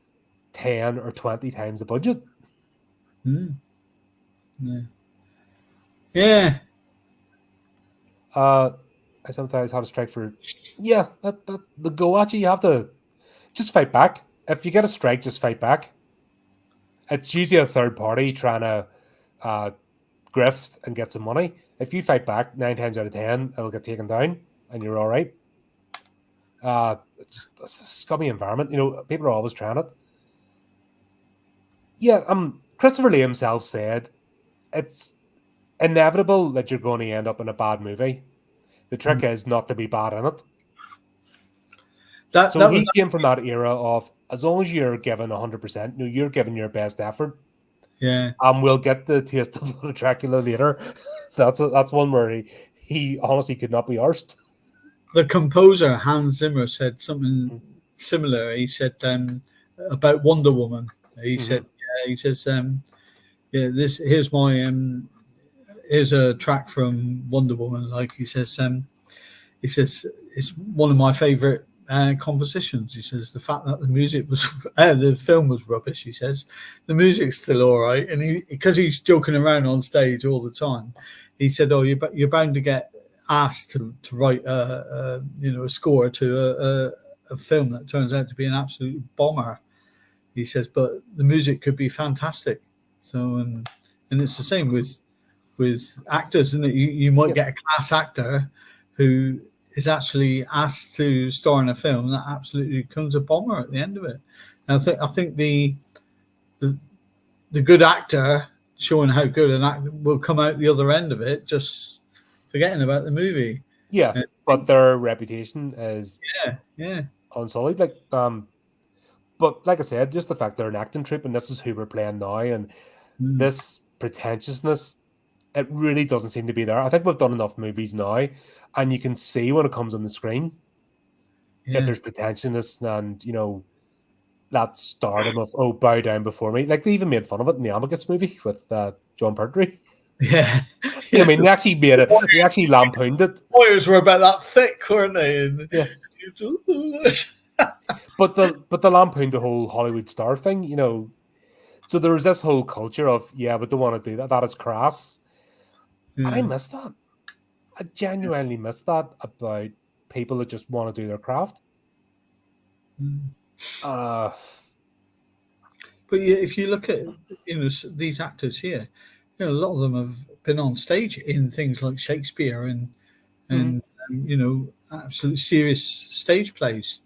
10 or 20 times the budget. Mm. Yeah. Yeah. I sometimes have a strike for, that the go at you have to just fight back. If you get a strike, just fight back. It's usually a third party trying to uh, grift and get some money. If you fight back 9 times out of 10, it'll get taken down and you're all right. It's a scummy environment. People are always trying it. Yeah, Christopher Lee himself said it's inevitable that you're going to end up in a bad movie. The trick is not to be bad in it. That So was he came from that era of, as long as you're given 100%, you're giving your best effort. yeah. We'll get the taste of Dracula later. That's one where he honestly could not be arsed. The composer Hans Zimmer said something similar. He said about Wonder Woman. He said, he says, yeah, here's a track from Wonder Woman. Like he says, it's one of my favorite compositions. He says the fact that the film was rubbish. He says the music's still all right, and because he's joking around on stage all the time, he said, "Oh, you're bound to get asked to write a score to a film that turns out to be an absolute bomber." He says, but the music could be fantastic. So and it's the same with actors, isn't it? You might get a class actor who is actually asked to star in a film that absolutely becomes a bomber at the end of it. And I think the good actor showing how good an actor will come out the other end of it, just forgetting about the movie. Yeah, but their reputation is yeah unsullied. But like I said, just the fact they're an acting troupe and this is who we're playing now, and this pretentiousness, it really doesn't seem to be there. I think we've done enough movies now, and you can see when it comes on the screen if there's pretentiousness and that stardom of bow down before me. Like they even made fun of it in the Amicus movie with John Pertwee. Yeah. I mean, they actually they actually lampooned it. Lawyers were about that thick, weren't they? And yeah. But the lampooned the whole Hollywood star thing, So there was this whole culture of, we don't want to do that. That is crass. Yeah. And I miss that. I genuinely miss that about people that just want to do their craft. But if you look at these actors here, a lot of them have been on stage in things like Shakespeare and absolute serious stage plays.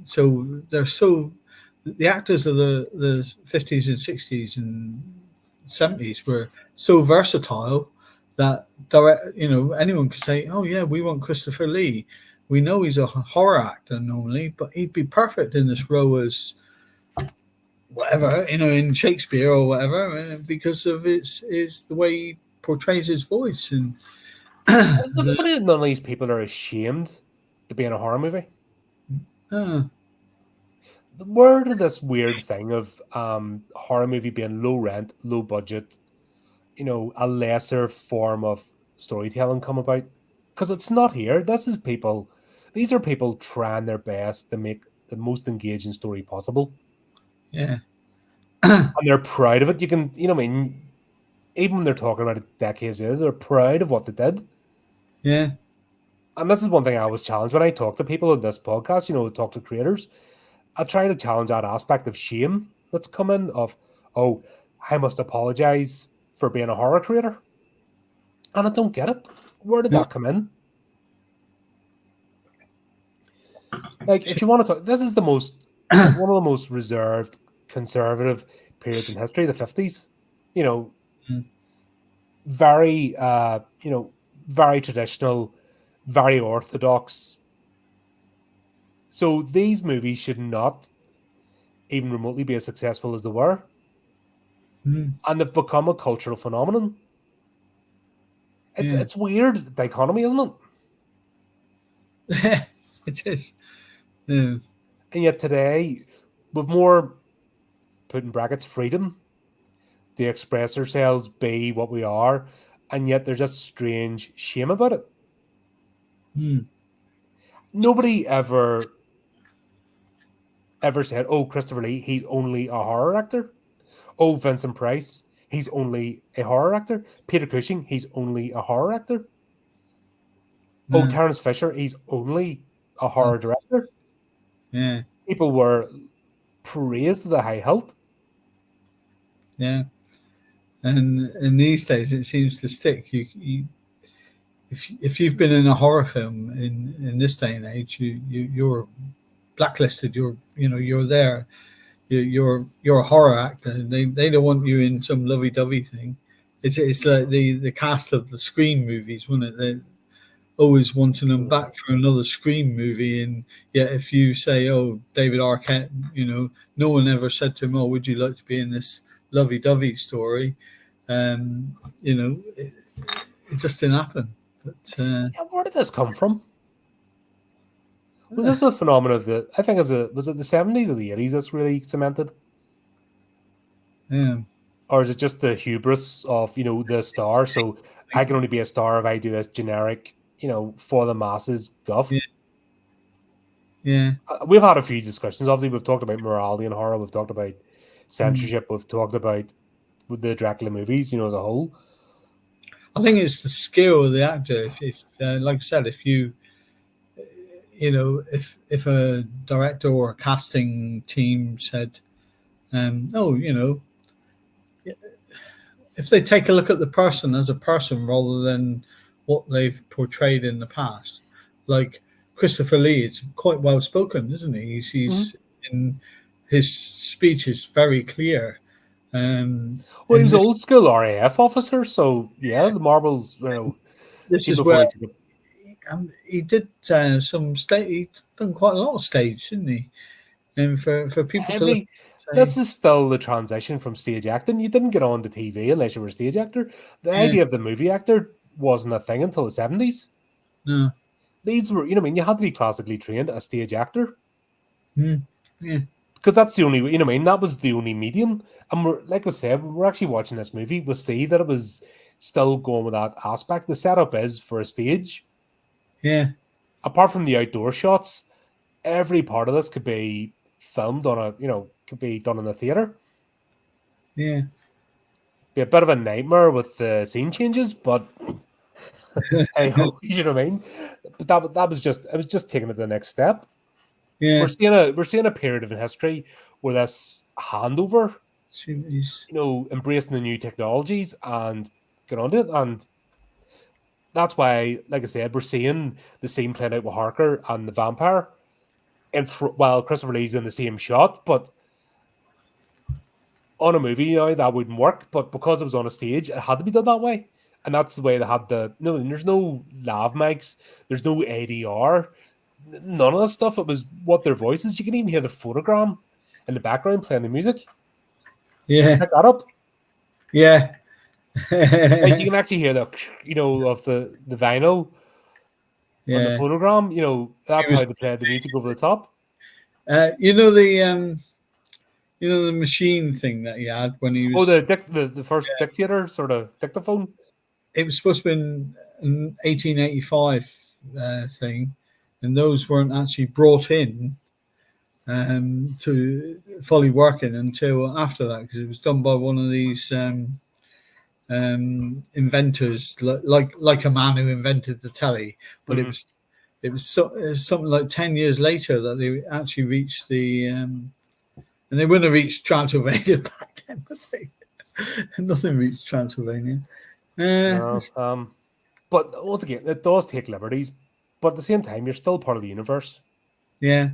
So the actors of the 50s and 60s and 70s were so versatile that anyone could say, oh yeah, we want Christopher Lee. We know he's a horror actor normally, but he'd be perfect in this role as whatever, in Shakespeare or whatever, because of the way he portrays his voice. And isn't it funny that none of these people are ashamed to be in a horror movie? Where did this weird thing of horror movie being low rent, low budget, a lesser form of storytelling come about? Because it's not here. These are people trying their best to make the most engaging story possible. Yeah. And they're proud of it. You can, I mean, even when they're talking about it decades later, they're proud of what they did. Yeah. And this is one thing I always challenge when I talk to people in this podcast, talk to creators. I try to challenge that aspect of shame that's come in of, oh, I must apologize for being a horror creator. And I don't get it. Where did that come in? Like, if you want to talk, this is one of the most reserved, conservative periods in history, the 50s. Very, very traditional, very orthodox. So these movies should not even remotely be as successful as they were. And they've become a cultural phenomenon. It's weird dichotomy, isn't it? It is. Yeah. And yet today, with more, put in brackets, freedom to express ourselves, be what we are, and yet there's a strange shame about it. Nobody ever said, oh, Christopher Lee, he's only a horror actor. Oh, Vincent Price, he's only a horror actor. Peter Cushing, he's only a horror actor. Oh, Terence Fisher, he's only a horror director. Yeah. People were praised to the high hilt. Yeah. And in these days, it seems to stick. If you've been in a horror film in this day and age, you're blacklisted. You're there. You're a horror actor. They don't want you in some lovey-dovey thing. It's like the cast of the Scream movies, wasn't it? They always wanting them back for another Scream movie, and yet if you say, "Oh, David Arquette," no one ever said to him, "Oh, would you like to be in this lovey-dovey story?" It just didn't happen. But where did this come from? Was this the phenomenon of I think was it the 70s or the 80s that's really cemented? Yeah. Or is it just the hubris of, the star? So I can only be a star if I do this generic, for the masses guff. Yeah. We've had a few discussions. Obviously, we've talked about morality in horror. We've talked about censorship. We've talked about with the Dracula movies, as a whole. I think it's the skill of the actor. If like I said, if you if a director or a casting team said, if they take a look at the person as a person rather than what they've portrayed in the past, like Christopher Lee, it's quite well spoken, isn't he? He's in his speech is very clear. Well, he was old school RAF officer, so yeah, the marbles. This is where he did some stage. He done quite a lot of stage, didn't he? And for people to look, this is still the transition from stage acting. You didn't get on to TV unless you were a stage actor. The idea of the movie actor wasn't a thing until the 70s. No, these were, you had to be classically trained as a stage actor. Yeah. Because that's the only, that was the only medium. And like I said, when we're actually watching this movie, we'll see that it was still going with that aspect. The setup is for a stage. Yeah. Apart from the outdoor shots, every part of this could be filmed on could be done in a theater. Yeah. Be a bit of a nightmare with the scene changes, but hey, you know what I mean? But that was just taking it to the next step. Yeah. We're seeing a period of history where this handover, embracing the new technologies and get on to it. And that's why, like I said, we're seeing the scene playing out with Harker and the vampire, and while Christopher Lee's in the same shot, but on a movie that wouldn't work. But because it was on a stage, it had to be done that way. And that's the way they had there's no lav mics, there's no ADR, none of that stuff. It was what their voices. You can even hear the phonogram in the background playing the music. Yeah. Pick that up. Yeah. Like you can actually hear the, of the vinyl on the phonogram. That's how they play the music over the top. The machine thing that he had when he was... Oh, the first dictator sort of dictaphone? It was supposed to be an 1885 thing, and those weren't actually brought in to fully working until after that, because it was done by one of these inventors, like a man who invented the telly, but it was it was something like 10 years later that they actually reached the, and they wouldn't have reached Transylvania back then, would they? Nothing reached Transylvania. No, but once again, it does take liberties, but at the same time, you're still part of the universe. Yeah.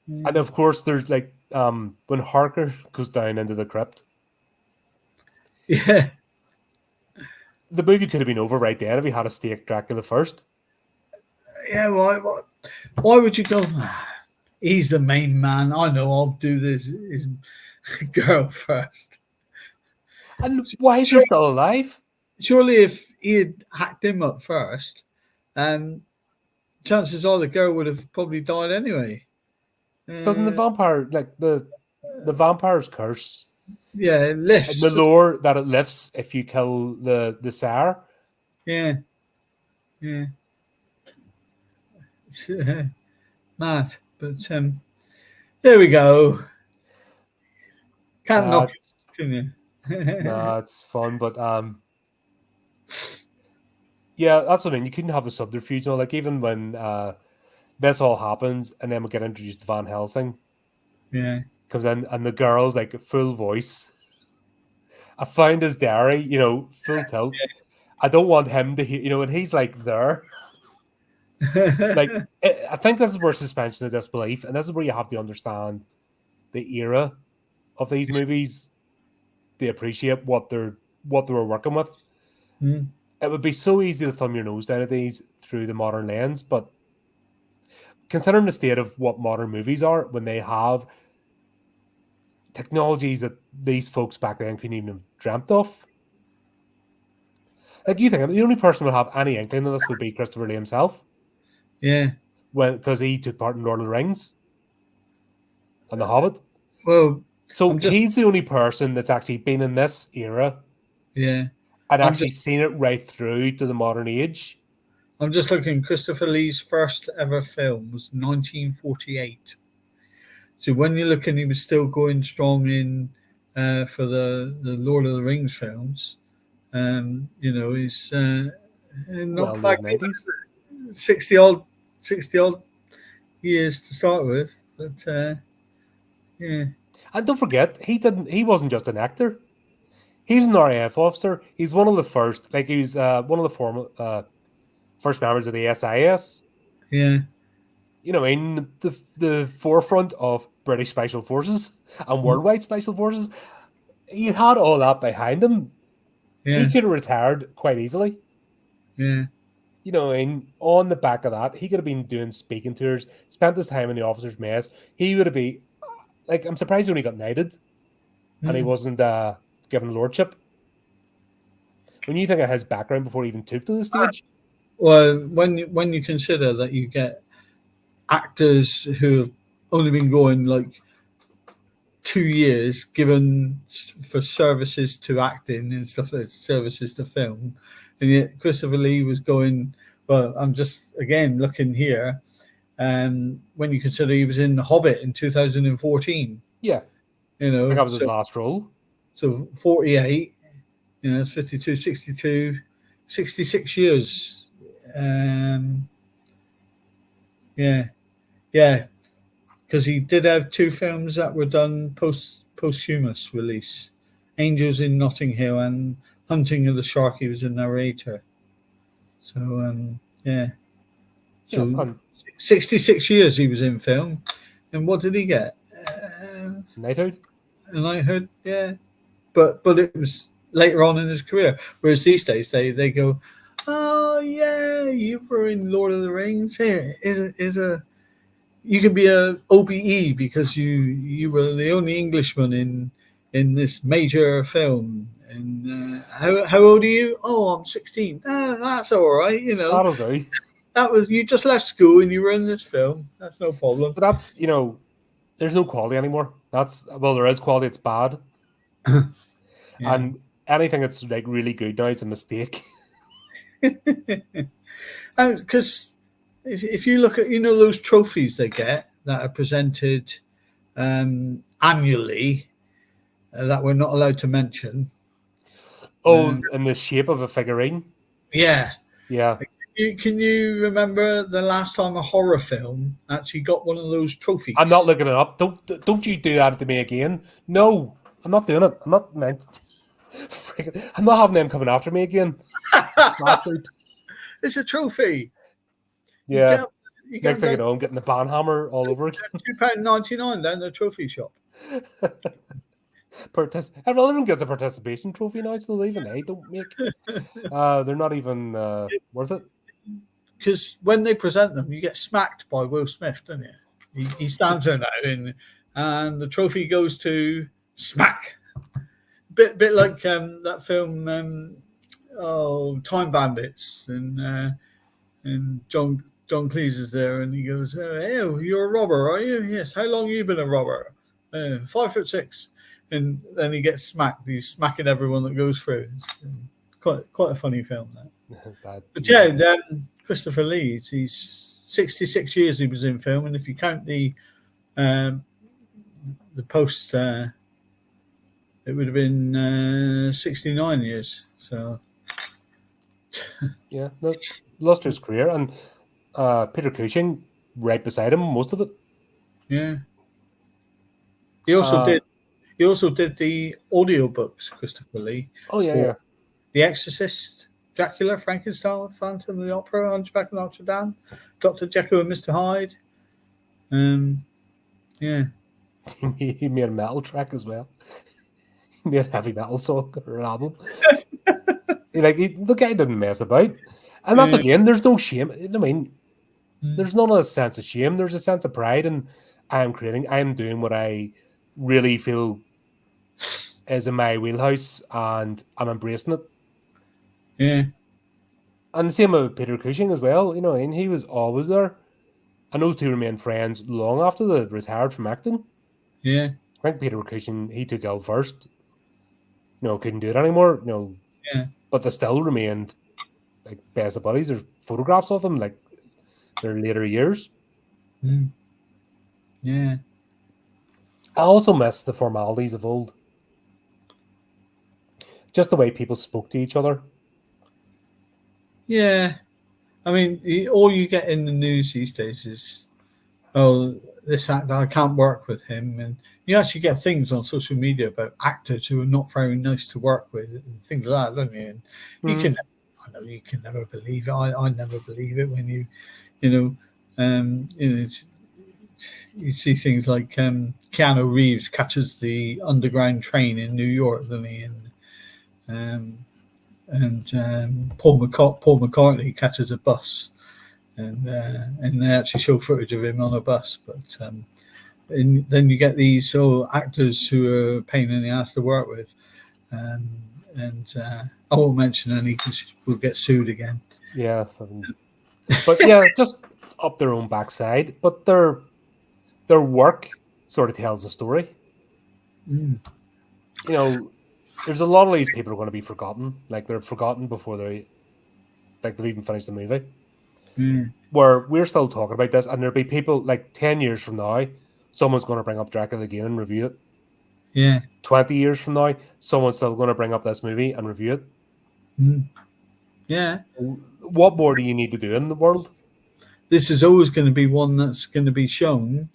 And of course, there's like when Harker goes down into the crypt. Yeah. The movie could have been over right there if he had a stake Dracula first. Yeah, why would you go? He's the main man. I know. I'll do this. His girl first. And why is he still alive? Surely, if he had hacked him up first, chances are the girl would have probably died anyway. Doesn't the vampire, like the vampire's curse? Yeah, it lifts. The lore that it lifts if you kill the sire. Yeah. Yeah. It's mad. But there we go. Can't knock it, can you? No, it's fun, but yeah, that's what I mean. You couldn't have a subterfuge, like even when this all happens and then we get introduced to Van Helsing. Yeah. Comes in and the girl's like a full voice. I found his diary, full tilt. Yeah. I don't want him to hear, and he's like there. Like, I think this is where suspension of disbelief, and this is where you have to understand the era of these movies to appreciate what they were working with. Mm. It would be so easy to thumb your nose down at these through the modern lens, but considering the state of what modern movies are, when they have technologies that these folks back then couldn't even have dreamt of. Like, you think the only person who would have any inkling of this would be Christopher Lee himself. Yeah. Because he took part in Lord of the Rings and The Hobbit. Well, so he's the only person that's actually been in this era. Yeah. And actually seen it right through to the modern age. I'm just looking. Christopher Lee's first ever film was 1948. So when you're looking, he was still going strong in for the Lord of the Rings films. He's not back in the 90s. 60 odd years to start with. But yeah. And don't forget, he wasn't just an actor. He was an RAF officer. He's one of the first, like he was one of the first members of the SIS. Yeah. In the forefront of British Special Forces and worldwide Special Forces. He had all that behind him. Yeah. He could have retired quite easily. Yeah. On the back of that, he could have been doing speaking tours, spent his time in the officers' mess. He would have been, like, I'm surprised he only got knighted and he wasn't given lordship. When you think of his background before he even took to the stage. Well, when you consider that you get actors who have only been going like 2 years given for services to acting and stuff like services to film, and yet Christopher Lee was going, well, I'm just again looking here, when you consider he was in The Hobbit in 2014. Yeah. That was his last role. So 48, it's 52, 62, 66 years. Yeah, because he did have 2 films that were done posthumous release, Angels in Notting Hill and Hunting of the Shark. He was a narrator. So yeah. So 66 years he was in film, and what did he get? Knighthood. A knighthood, yeah. But it was later on in his career. Whereas these days they go, oh yeah, you were in Lord of the Rings. Here is a you can be a OBE because you were the only Englishman in this major film. And how old are you? Oh, I'm 16. That's all right, That'll do. That was, you just left school and you were in this film. That's no problem. But that's, there's no quality anymore. There is quality. It's bad. Yeah. And anything that's like really good now is a mistake. Because if you look at, those trophies they get that are presented annually that we're not allowed to mention. Oh, in the shape of a figurine? Yeah. Yeah. Can you remember the last time a horror film actually got one of those trophies? I'm not looking it up. Don't you do that to me again. No, I'm not doing it. I'm not meant. I'm not having them coming after me again. Bastard. It's a trophy. Yeah. You Next get thing you them know, I'm getting the banhammer all over again. £2.99 down the trophy shop. Everyone gets a participation trophy now, so even they don't make. They're not even worth it. Because when they present them, you get smacked by Will Smith, don't you? He stands there now, and the trophy goes to Smack. Bit like that film, Time Bandits, and John Cleese is there, and he goes, "Hey, you're a robber, are you? Yes. How long have you been a robber? 5'6". And then he gets smacked. He's smacking everyone that goes through. It's quite a funny film, that. But yeah, Christopher Lee, he's 66 years he was in film, and if you count the post, it would have been 69 years. So yeah, no, lost his career, and Peter Cushing right beside him most of it. Yeah, he also did. He also did the audiobooks, Christopher Lee. Oh yeah. The Exorcist, Dracula, Frankenstein, Phantom of the Opera, Hunchback of Notre Dame, Dr. Jekyll and Mr. Hyde. Yeah. He made a metal track as well. He made a heavy metal song or an album. The guy didn't mess about. And that's again, there's no shame. I mean, there's not a sense of shame. There's a sense of pride, and I'm doing what I really feel is in my wheelhouse, and I'm embracing it. Yeah. And the same with Peter Cushing as well. And he was always there. And those two remained friends long after they retired from acting. Yeah. I think Peter Cushing, he took ill first. Couldn't do it anymore. Yeah. But they still remained like best of buddies. There's photographs of them, like their later years. Yeah. I also miss the formalities of old. Just the way people spoke to each other. Yeah. I mean, all you get in the news these days is, oh, this actor, I can't work with him. And you actually get things on social media about actors who are not very nice to work with and things like that, don't you? And you can never believe it. I never believe it when you see things like Keanu Reeves catches the underground train in New York, doesn't he? And Paul McCartney catches a bus, and they actually show footage of him on a bus. But and then you get these actors who are a pain in the ass to work with, and I won't mention any because we'll get sued again. Yeah, but yeah, just up their own backside. But their work sort of tells a story. There's a lot of these people are going to be forgotten. Like they're forgotten before they've even finished the movie. Where we're still talking about this, and there'll be people like 10 years from now, someone's going to bring up Dracula again and review it. Yeah. 20 years from now, someone's still going to bring up this movie and review it. Yeah. What more do you need to do in the world? This is always going to be one that's going to be shown,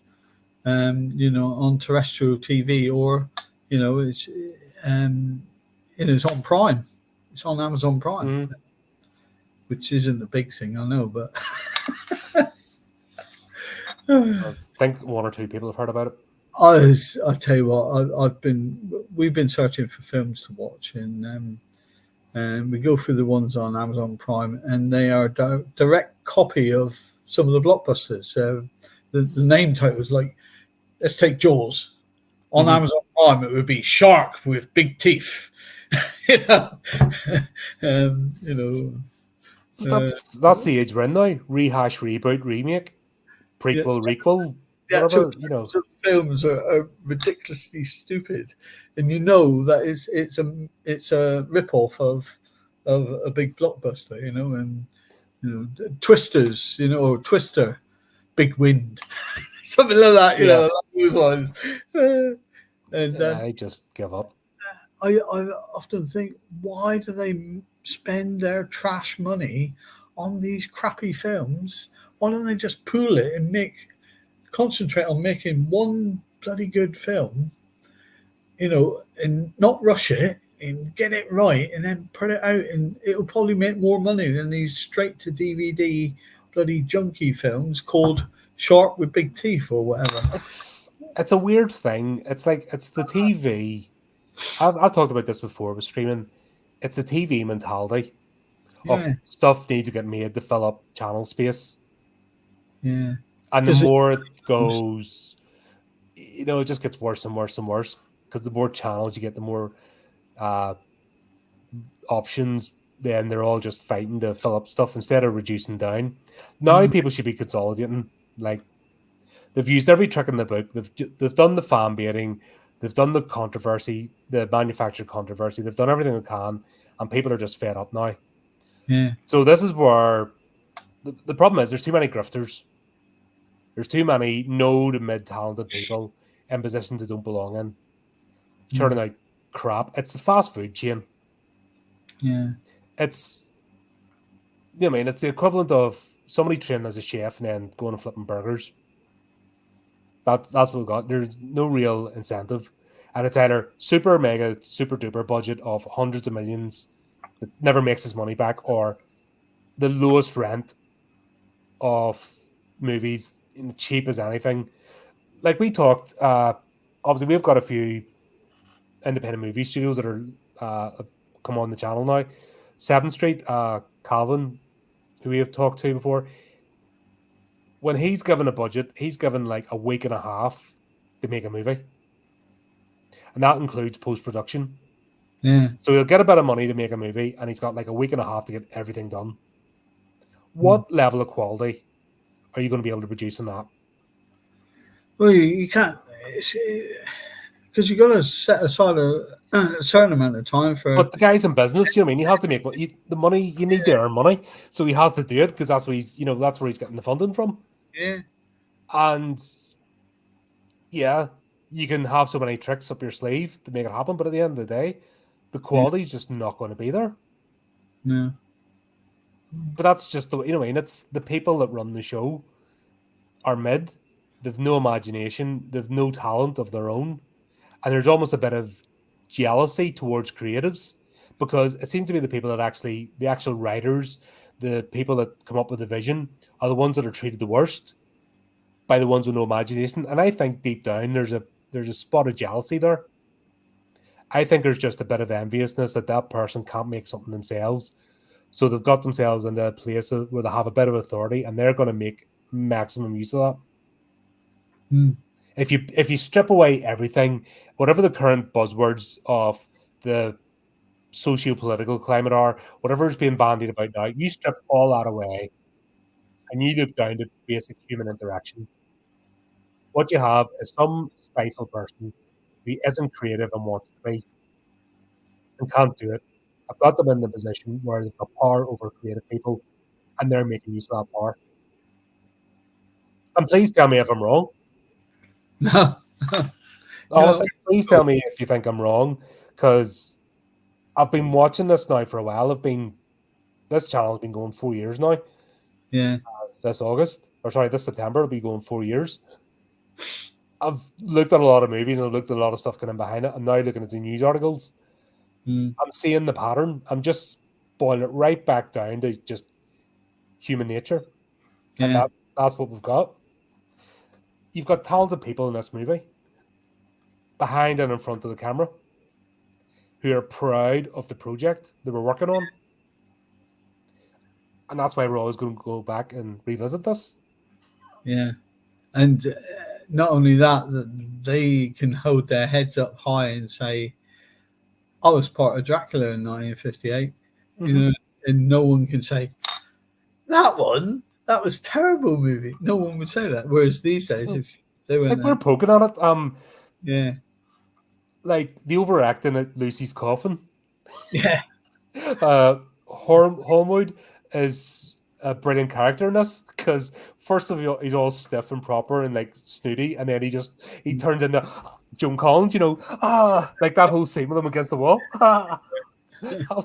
on terrestrial TV, or it's on Prime. It's on Amazon Prime, which isn't the big thing, I know, but I think one or two people have heard about it. I tell you what, we've been searching for films to watch, and we go through the ones on Amazon Prime, and they are a direct copy of some of the blockbusters. The name titles, like, let's take Jaws. On Amazon Prime, it would be Shark with Big Teeth. That's the age we're in now. Rehash, reboot, remake, prequel, requel. Whatever, Some films are ridiculously stupid, and that it's a rip-off of a big blockbuster, and Twisters, or Twister, Big Wind, something like that, along those lines. And I just give up. I often think, why do they spend their trash money on these crappy films. Why don't they just pool it and concentrate on making one bloody good film, and not rush it and get it right and then put it out, and it'll probably make more money than these straight to DVD bloody junky films called Shark with Big Teeth or whatever. It's a weird thing. It's like it's the TV. I've talked about this before with streaming. It's the TV mentality of stuff needs to get made to fill up channel space. Yeah. And the more it goes, it just gets worse and worse and worse, because the more channels you get, the more options, then they're all just fighting to fill up stuff instead of reducing down. Now people should be consolidating. Like, they've used every trick in the book. They've done the fan baiting, they've done the controversy, the manufactured controversy. They've done everything they can, and people are just fed up now. Yeah. So this is where the problem is. There's too many grifters. There's too many no to mid talented people in positions they don't belong in, churning out crap. It's the fast food chain. Yeah. It's, it's the equivalent of somebody trained as a chef and then going and flipping burgers. That's what we've got. There's no real incentive. And it's either super mega, super duper budget of hundreds of millions that never makes his money back, or the lowest rent of movies, cheap as anything. Like we talked, obviously we've got a few independent movie studios that are come on the channel now. 7th Street, Calvin, who we have talked to before, when he's given a budget, he's given like a week and a half to make a movie. And that includes post-production. Yeah. So he'll get a bit of money to make a movie, and he's got like a week and a half to get everything done. What level of quality are you going to be able to produce in that? Well, you can't, because you've got to set aside a certain amount of time for. But the guy's in business, he has to make the money. You need to earn money, so he has to do it, because that's where that's where he's getting the funding from. Yeah. And you can have so many tricks up your sleeve to make it happen, but at the end of the day, the quality is just not going to be there. No. But that's just it's the people that run the show are mid. They've no imagination. They've no talent of their own. And there's almost a bit of jealousy towards creatives, because it seems to be the people that the actual writers, the people that come up with the vision, are the ones that are treated the worst by the ones with no imagination. And I think deep down there's a spot of jealousy there. I think there's just a bit of enviousness that person can't make something themselves. So they've got themselves into a place where they have a bit of authority, and they're going to make maximum use of that. If you strip away everything, whatever the current buzzwords of the socio-political climate are, whatever is being bandied about now, you strip all that away and you look down to basic human interaction. What you have is some spiteful person who isn't creative and wants to be and can't do it. I've got them in the position where they've got power over creative people, and they're making use of that power. And please tell me if I'm wrong. No. Honestly, please tell me if you think I'm wrong, because I've been watching this now for a while. This channel has been going 4 years now. Yeah. This September it'll be going 4 years. I've looked at a lot of movies, and I've looked at a lot of stuff going behind it. I'm now looking at the news articles. I'm seeing the pattern. I'm just boiling it right back down to just human nature. Yeah. And that's what we've got. You've got talented people in this movie, behind and in front of the camera, who are proud of the project they were working on. And that's why we're always going to go back and revisit this. Yeah. And not only that they can hold their heads up high and say, I was part of Dracula in 1958, and no one can say, that was a terrible movie. No one would say that. Whereas these days, if they were we're poking on it. Yeah. Like the overacting at Lucy's coffin. Yeah. Holmwood is a brilliant character in this, because first of all, he's all stiff and proper and like snooty, and then he turns into Joan Collins, like that whole scene with him against the wall. That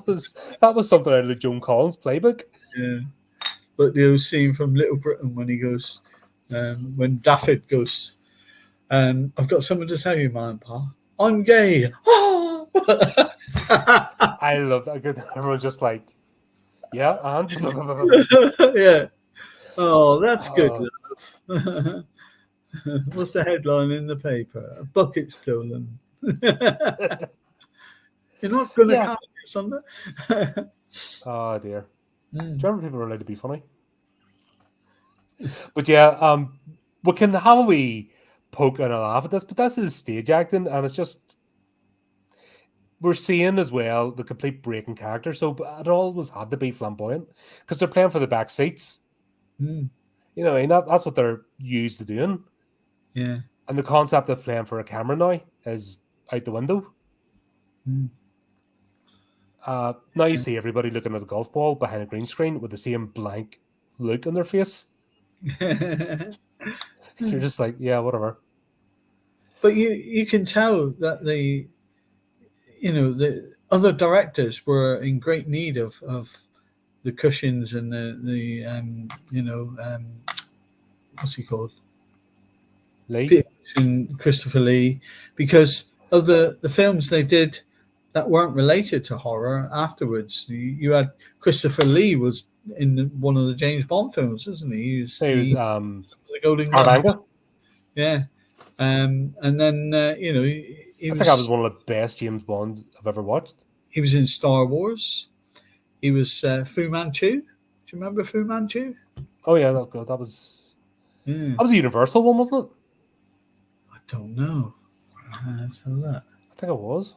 was something out of the Joan Collins playbook. Yeah. but the old scene from Little Britain when he goes, when Daffod goes, I've got something to tell you, Ma and Pa. I'm gay. I love that. Everyone's just like, yeah, and yeah. Oh, that's good. Love. What's the headline in the paper? A bucket stolen. You're not going to catch us on that. Oh dear. Do you remember people were allowed to be funny? But yeah, we can have a wee poke and a laugh at this, but this is stage acting, and it's just we're seeing as well the complete break in character. So it always had to be flamboyant because they're playing for the back seats. You know, and that's what they're used to doing. Yeah. And the concept of playing for a camera now is out the window. Now you see everybody looking at a golf ball behind a green screen with the same blank look on their face. You're just like, yeah, whatever. But you can tell that the other directors were in great need of the cushions and the what's he called? Lee? And Christopher Lee, because of the films they did that weren't related to horror afterwards. You had Christopher Lee was in one of the James Bond films, wasn't he? He was the Golden Gun. Yeah. And then, I think that was one of the best James Bonds I've ever watched. He was in Star Wars. He was Fu Manchu. Do you remember Fu Manchu? Oh, yeah, that was a Universal one, wasn't it? I don't know. So that. I think it was.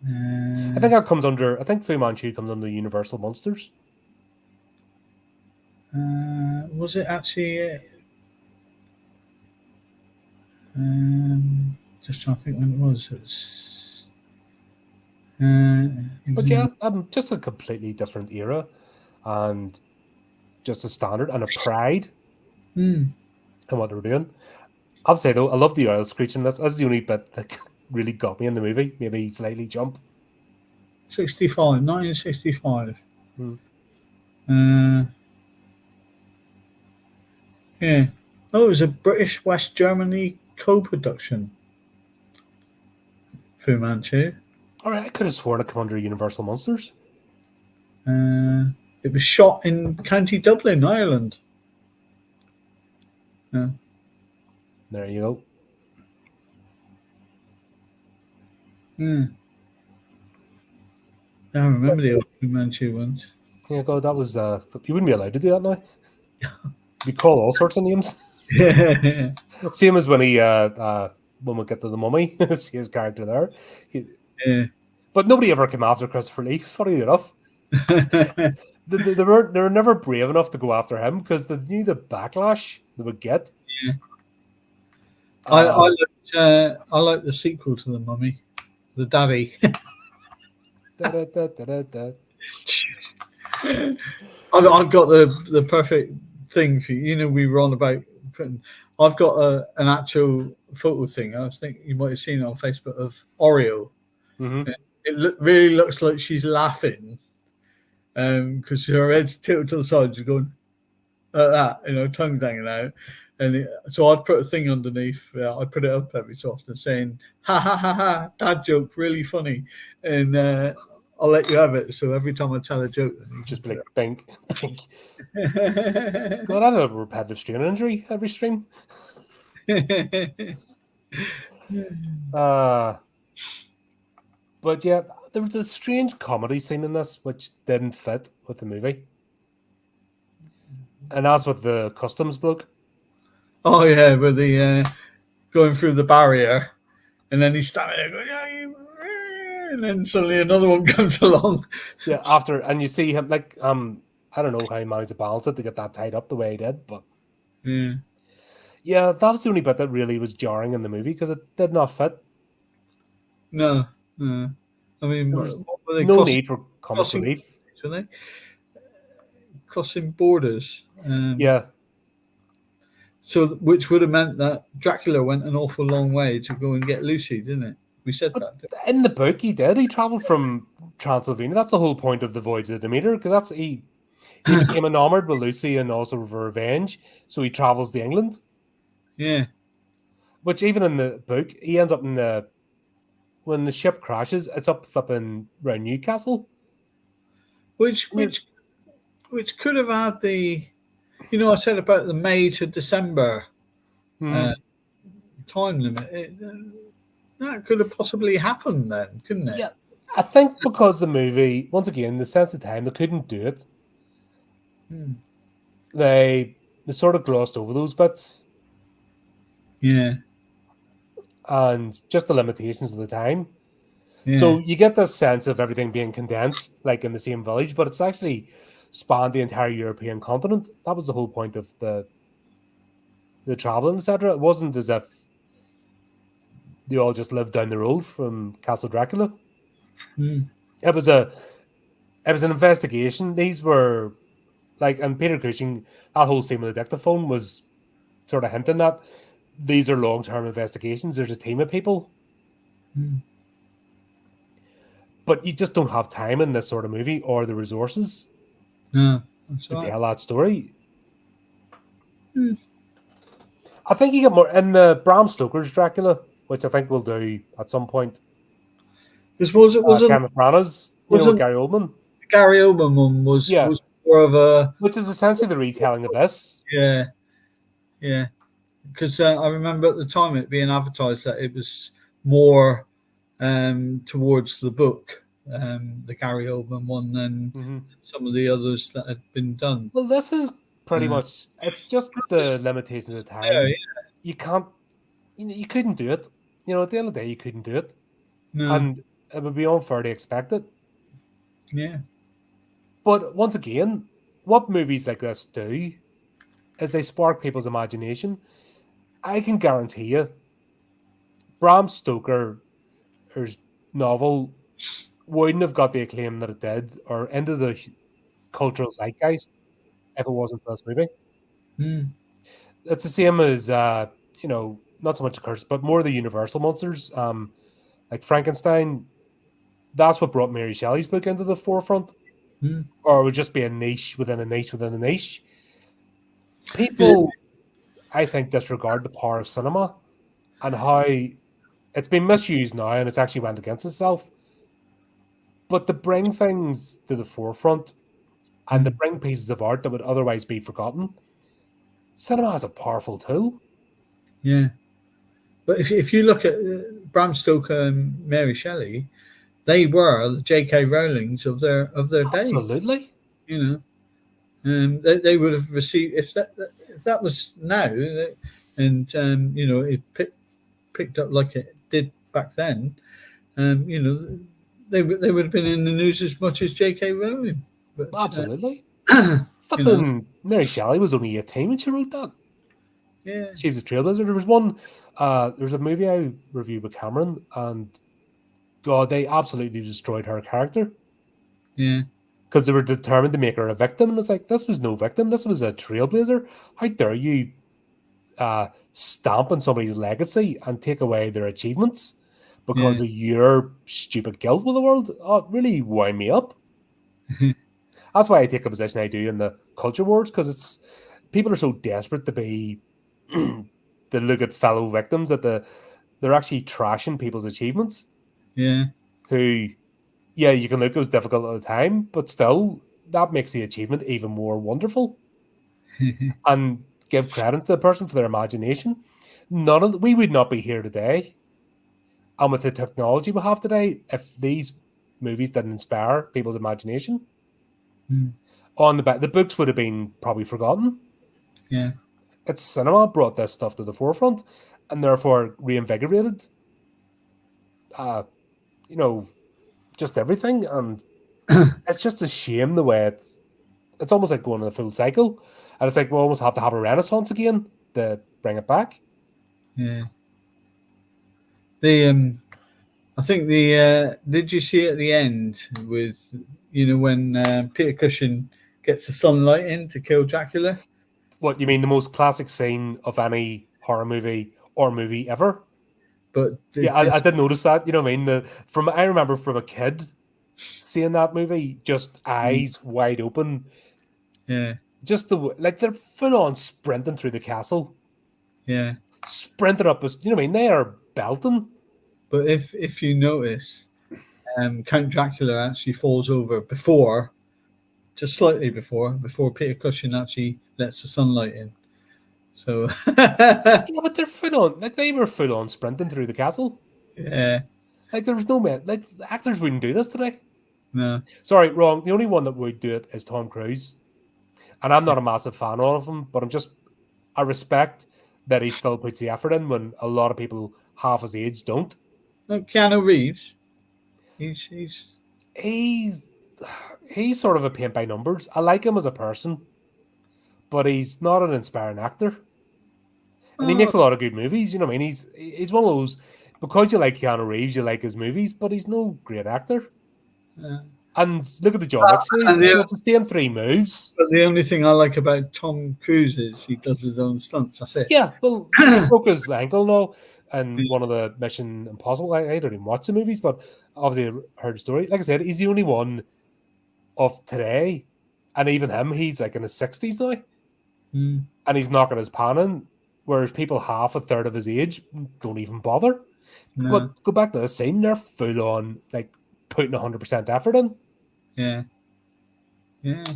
I think that comes under. I think Fu Manchu comes under Universal Monsters. Was it actually? Just trying to think when it was. It was. But yeah, just a completely different era, and just a standard and a pride in what they were doing. I'll say though, I love the oil screeching. That's the only bit that really got me in the movie. Maybe slightly jump. 1965. Yeah. Oh, it was a British West Germany co-production. Fu Manchu. All right, I could have sworn it came under Universal Monsters. It was shot in County Dublin, Ireland. Yeah. There you go. Yeah. I remember the old Fu Manchu ones. Yeah, God, that was you wouldn't be allowed to do that now. We call all sorts of names. Same as when he when we get to the Mummy, see his character there. But nobody ever came after Christopher Lee, funny enough. they were never brave enough to go after him because they knew the backlash they would get. Yeah. I like the sequel to the Mummy, the Daddy. I've got the perfect thing for you. You know, we were on about putting. I've got an actual photo thing. I was thinking you might have seen it on Facebook of Oreo. It really looks like she's laughing, because her head's tilted to the side. She's going like that, tongue hanging out. And so I'd put a thing underneath. I put it up every so often saying, "Ha ha ha ha, dad joke, really funny," and I'll let you have it. So every time I tell a joke, just be like, "Bink, bink." God, I have a repetitive strain injury every stream. But yeah, there was a strange comedy scene in this which didn't fit with the movie, and that's with the customs bloke. Oh yeah, with the going through the barrier, and then he's standing there going, and then suddenly another one comes along. Yeah, after, and you see him like I don't know how he managed to balance it to get that tied up the way he did, but yeah, that was the only bit that really was jarring in the movie because it did not fit. No. I mean, no need for comic relief. Crossing borders. Yeah. So, which would have meant that Dracula went an awful long way to go and get Lucy, didn't it? We said that. In the book, he did. He travelled from Transylvania. That's the whole point of the Voyage of Demeter, because He became enamored with Lucy and also for revenge, so he travels to England. Yeah. Which even in the book, he ends up in the when the ship crashes, it's up flipping around Newcastle. Which could have had the, I said about the May to December time limit. That could have possibly happened then, couldn't it? Yeah, I think because the movie, once again, the sense of time, they couldn't do it. They sort of glossed over those bits. Yeah. And just the limitations of the time. Yeah. So you get this sense of everything being condensed, like in the same village, but it's actually spanned the entire European continent. That was the whole point of the traveling, etc. It wasn't as if they all just lived down the road from Castle Dracula. It was an investigation. These were like, and Peter Cushing, that whole scene with the dictaphone was sort of hinting that these are long-term investigations. There's a team of people. But you just don't have time in this sort of movie or the resources to tell that story. I think you get more in the Bram Stoker's Dracula, which I think we'll do at some point. Was it Kenneth Branagh's, with Gary Oldman? Gary Oldman one was more of a, which is essentially the retelling of this. Yeah. Because I remember at the time it being advertised that it was more towards the book, the Gary Oldman one, than some of the others that had been done. Well, this is pretty much, it's just the limitations of time. Yeah. You can't, you couldn't do it. At the end of the day, you couldn't do it. No. And it would be unfair to expect it. Yeah. But once again, what movies like this do is they spark people's imagination. I can guarantee you, Bram Stoker's novel wouldn't have got the acclaim that it did or into the cultural zeitgeist if it wasn't for this movie. It's the same as, not so much a curse, but more the universal monsters, like Frankenstein. That's what brought Mary Shelley's book into the forefront. Or it would just be a niche within a niche within a niche. People, I think, disregard the power of cinema and how it's been misused now and it's actually went against itself. But to bring things to the forefront and to bring pieces of art that would otherwise be forgotten, cinema is a powerful tool. Yeah. But if you look at Bram Stoker and Mary Shelley, they were the J.K. Rowlings of their day. Absolutely. They would have received if that was now, and it picked up like it did back then. They would have been in the news as much as J.K. Rowling. But, absolutely. Mary Shelley was only 18 when she wrote that. Yeah, she was a trailblazer. There was one. There was a movie I reviewed with Cameron, and God, they absolutely destroyed her character. Yeah. Because they were determined to make her a victim. And it's like, this was no victim. This was a trailblazer. How dare you stamp on somebody's legacy and take away their achievements because of your stupid guilt with the world? Oh, it really wound me up. That's why I take a position I do in the culture wars, because it's people are so desperate to be to look at fellow victims that they're actually trashing people's achievements. Yeah. Who, you can look, it was difficult at the time, but still, that makes the achievement even more wonderful. And give credit to the person for their imagination. We would not be here today, and with the technology we have today, if these movies didn't inspire people's imagination. On the back, the books would have been probably forgotten. Yeah. It's cinema brought this stuff to the forefront, and therefore reinvigorated just everything. And it's just a shame the way it's almost like going in a full cycle, and it's like we almost have to have a renaissance again to bring it back. Yeah. I think did you see at the end with when Peter Cushing gets the sunlight in to kill Dracula? What you mean, the most classic scene of any horror movie or movie ever? But I did notice that. You know what I mean? I remember from a kid seeing that movie, just eyes wide open, Yeah. Just they're full on sprinting through the castle, Yeah. sprinting up. You know what I mean? They are belting. But if you notice, Count Dracula actually falls over before, just slightly before Peter Cushing actually lets the sunlight in. So Yeah, but they're full on. Like they were full on sprinting through the castle. yeah, Like there was no man. Like the actors wouldn't do this today. no, Sorry, wrong. The only one that would do it is Tom Cruise, and I'm not a massive fan of him. But I respect that he still puts the effort in when a lot of people half his age don't. no, Keanu Reeves, he's He's he's sort of a paint by numbers. I like him as a person, but he's not an inspiring actor. And he makes a lot of good movies. You know what I mean? He's one of those, because you like Keanu Reeves, you like his movies, but he's no great actor. And look at the John Wick series. He does the same three moves. But the only thing I like about Tom Cruise is he does his own stunts. That's it. Yeah, well, he broke his ankle now, and one of the Mission Impossible. I don't even watch the movies, but obviously I heard the story. Like I said, he's the only one of today, and even him, he's like in his 60s now, and he's knocking his pan in, whereas people half a third of his age don't even bother. No. But go back to the scene, they're full on like putting 100% effort in. Yeah. Yeah.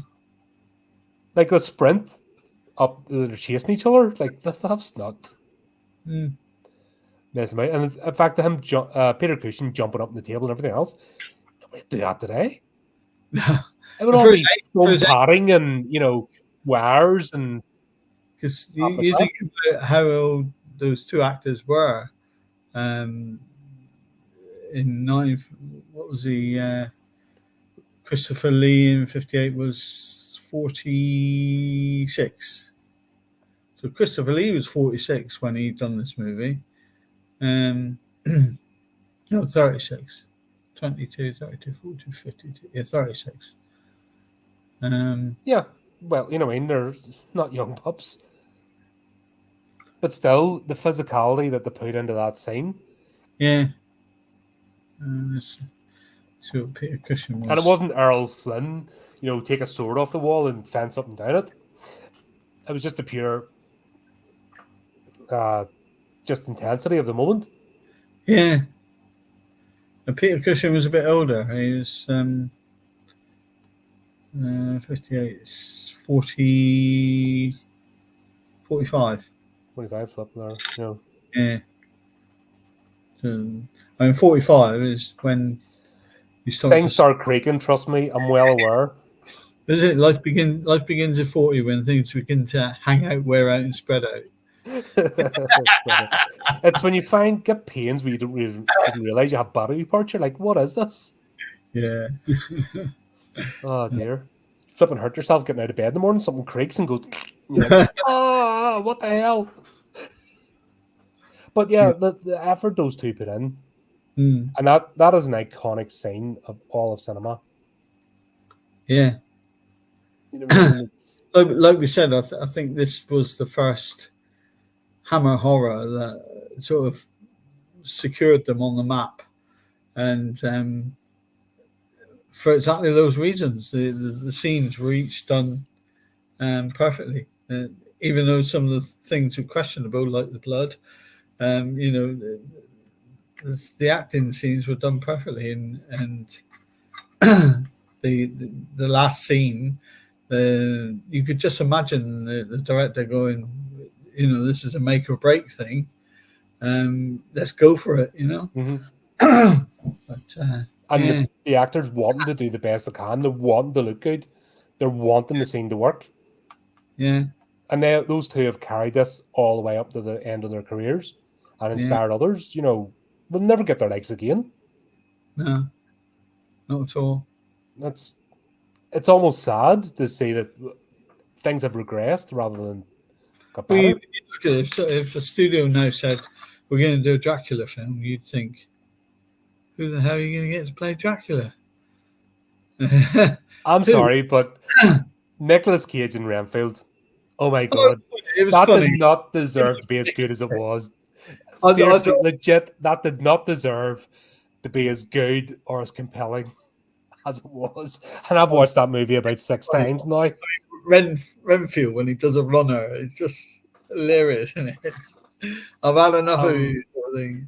Like the sprint up, they're chasing each other. Like that's not. That's about. And in fact, him, Peter Cushing jumping up on the table and everything else, nobody do that today. It would all be foam padding and wires and. Because you think about how old those two actors were. In what was he? Christopher Lee in 58 was 46. So Christopher Lee was 46 when he'd done this movie. No, 36. 22, 32, 42, 52. Yeah, 36. Yeah, well, you know what I mean? They're not young pups. But still, the physicality that they put into that scene. Yeah. So Peter Cushing was. And it wasn't Errol Flynn, take a sword off the wall and fence up and down it. It was just the pure just intensity of the moment. Yeah. And Peter Cushing was a bit older. He was 58, 40, 45. 45, flip there, Yeah. So, 45 is when you start. Things start creaking. Trust me, I'm well aware. Is it life begins at 40 when things begin to hang out, wear out, and spread out? It's when you get pains where you don't even realize you have body parts. You're like, what is this? Yeah. Oh dear. Flipping hurt yourself getting out of bed in the morning, something creaks and goes, you're like, what the hell? But yeah, the effort those two put in, and that is an iconic scene of all of cinema. Yeah. Like we said, I think this was the first Hammer horror that sort of secured them on the map, and for exactly those reasons, the scenes were each done perfectly. Even though some of the things were questionable, like the blood, the acting scenes were done perfectly, and the last scene, you could just imagine the director going, this is a make or break thing. Let's go for it, But, and the actors wanting to do the best they can. They're wanting to look good. They're wanting the scene to work. Yeah. And those two have carried this all the way up to the end of their careers and inspired others. They'll never get their legs again. No, not at all. It's almost sad to see that things have regressed rather than got better. Look at it, if a studio now said we're going to do a Dracula film, you'd think, who the hell are you going to get to play Dracula? I'm sorry, but Nicolas Cage and Renfield, oh my god, that did not deserve to be as good as it was. Seriously, legit, that did not deserve to be as good or as compelling as it was. And I've watched that movie about 6 times now. Renfield when he does a runner. It's just hilarious, isn't it? I've had enough of these sort of things.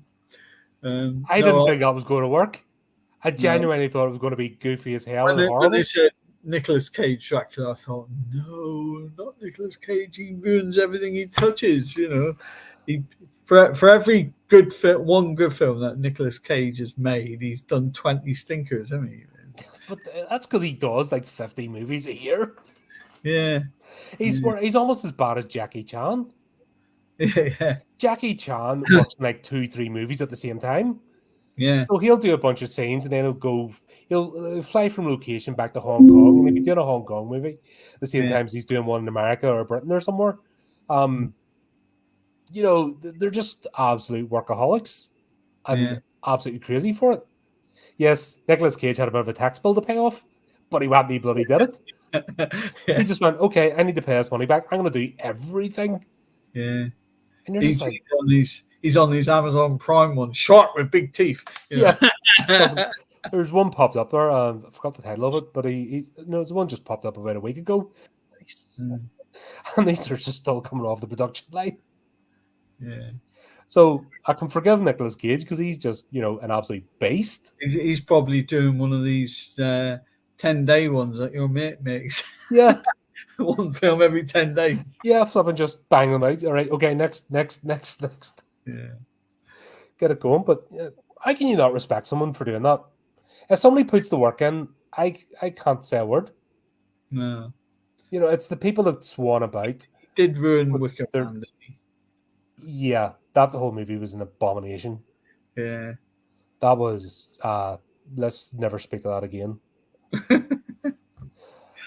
I didn't think that was going to work. I genuinely thought it was going to be goofy as hell and horrible. When they said Nicolas Cage Dracula, I thought, no, not Nicolas Cage. He ruins everything he touches. For every good film, one good film that Nicolas Cage has made, he's done 20 stinkers, hasn't he? But that's because he does like 50 movies a year. Yeah, he's almost as bad as Jackie Chan. Yeah. Jackie Chan works in like 2-3 movies at the same time. Yeah. So he'll do a bunch of scenes and then he'll fly from location back to Hong Kong and maybe doing a Hong Kong movie at the same time as he's doing one in America or Britain or somewhere. They're just absolute workaholics and absolutely crazy for it. Yes, Nicolas Cage had a bit of a tax bill to pay off, but he bloody did it. He just went, okay, I need to pay this money back. I'm going to do everything. Yeah. And you're just like, he's on these Amazon Prime ones, shark with big teeth. There's one popped up there. I forgot the title of it, but there's one just popped up about a week ago. And these are just still coming off the production line. Yeah. So I can forgive Nicolas Cage because he's just, an absolute beast. He's probably doing one of these 10-day ones that your mate makes. Yeah. One film every 10 days. Yeah, flipping just bang them out. All right, okay, next. Yeah. Get it going. But how can you not respect someone for doing that? If somebody puts the work in, I can't say a word. No. It's the people that swan about. He did ruin Wicker Man, didn't he? Yeah, that whole movie was an abomination. Yeah. That was, let's never speak of that again.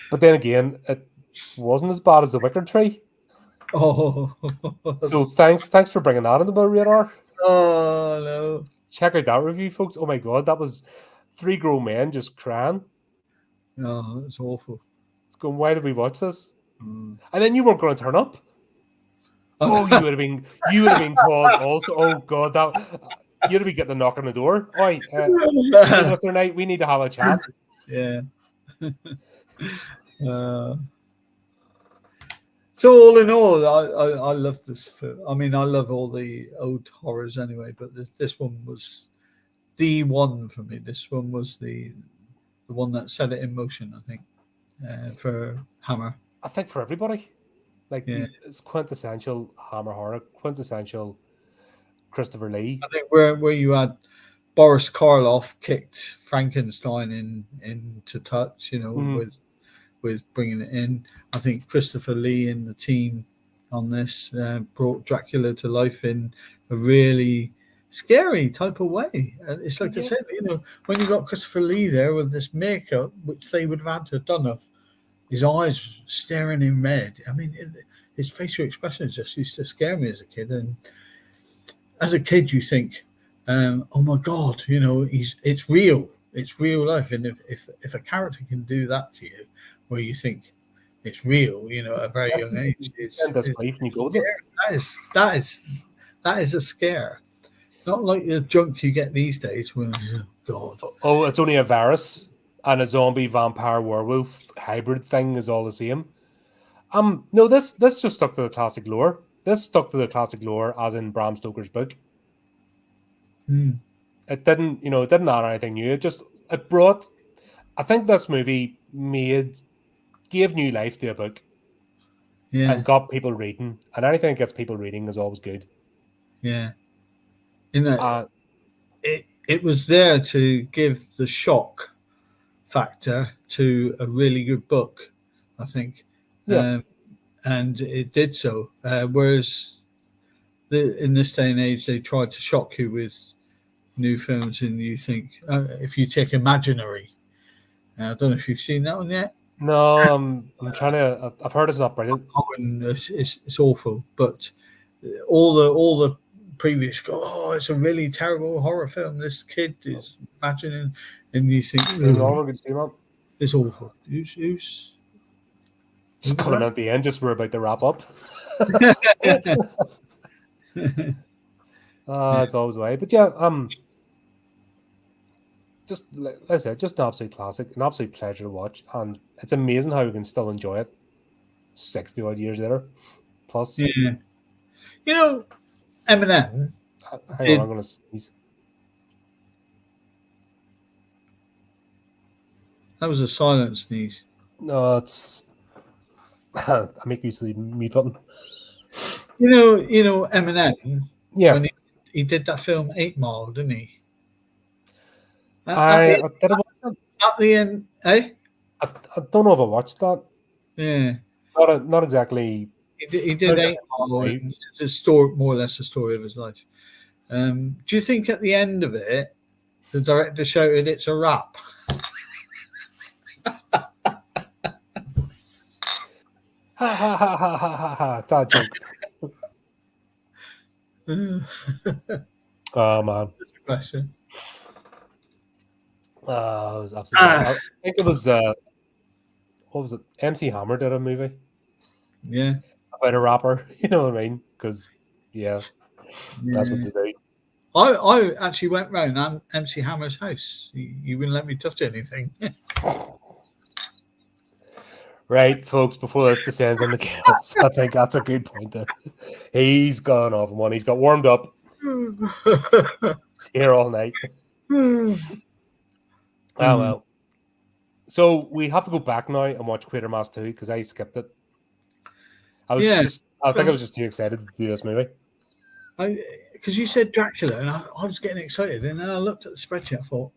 But then again, it wasn't as bad as The Wicker Tree. Oh. So thanks for bringing that into my radar. Oh, no. Check out that review, folks. Oh my God, that was 3 grown men just crying. Oh, it's awful. It's going, why did we watch this? And then you weren't going to turn up. Oh, you would have been called also. Oh God, you'd have been getting a knock on the door. Oi, Mr. Knight, we need to have a chat. Yeah. So all in all, I love this film. I mean, I love all the old horrors anyway, but this one was the one for me. This one was the one that set it in motion, I think, for Hammer. I think for everybody. It's quintessential Hammer horror, quintessential Christopher Lee. I think where you had Boris Karloff kicked Frankenstein into touch, with bringing it in. I think Christopher Lee and the team on this brought Dracula to life in a really scary type of way. And it's like I said, when you got Christopher Lee there with this makeup, which they would have had to have done of his eyes staring in red. I mean, his facial expressions just used to scare me as a kid. And as a kid, you think, oh my God, it's real. It's real life. And if a character can do that to you, where you think it's real, at a very young age, that is a scare. Not like the junk you get these days when, oh God. Oh, it's only a virus. And a zombie vampire werewolf hybrid thing is all the same. No, this just stuck to the classic lore. This stuck to the classic lore as in Bram Stoker's book. It didn't, add anything new. It brought, I think this movie gave new life to a book. Yeah. And got people reading. And anything that gets people reading is always good. Yeah. In that, it was there to give the shock factor to a really good book, I think. And it did so. Whereas in this day and age, they tried to shock you with new films, and you think, if you take Imaginary, I don't know if you've seen that one yet. No, I'm trying to. I've heard it's not brilliant. It's awful, but all the previous it's a really terrible horror film. This kid is imagining, and you think it's awful. Who's just coming at the end? Just we're about to wrap up. It's always the way, but just like I said, just an absolute classic, an absolute pleasure to watch, and it's amazing how we can still enjoy it 60 odd years later. Plus, Yeah. You know, Eminem. hang on, I'm going to sneeze. That was a silent sneeze. No, it's. I make use of the mute button. You know, Eminem. Yeah. When he did that film 8 Mile, didn't he? I At the end, eh? I don't know if I watched that. Yeah. Not exactly. He did 8 Mile. Right. And it's a story, more or less a story of his life. Do you think at the end of it, the director shouted, "It's a wrap"? Ha ha ha ha ha ha ha! That joke. Oh man, That's a question. it was absolutely. I think it was what was it? MC Hammer did a movie. Yeah. About a rapper. You know what I mean? Because that's what they do. I actually went round MC Hammer's house. You wouldn't let me touch anything. Right, folks, before this descends into chaos, I think that's a good point. He's gone off on one. He's got warmed up. He's here all night. Oh, well. So we have to go back now and watch Quatermass 2 because I skipped it. I think I was just too excited to do this movie. Because you said Dracula, and I was getting excited, and then I looked at the spreadsheet. I thought,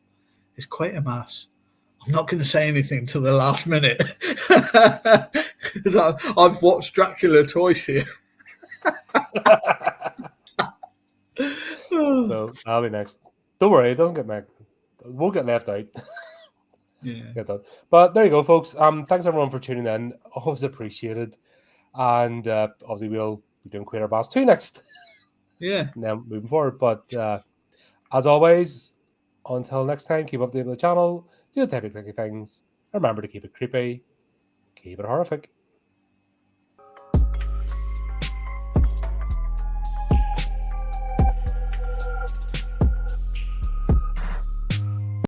it's Quatermass. I'm not going to say anything till the last minute because I've watched Dracula twice here. So I'll be next. Don't worry, it doesn't get back. We'll get left out. Yeah. But there you go, folks. Thanks everyone for tuning in. Always appreciated. And obviously we'll be doing Quatermass 2 next. Yeah. Now moving forward. But as always, until next time, keep updated with the channel, do the type of clicky things. Remember to keep it creepy, keep it horrific.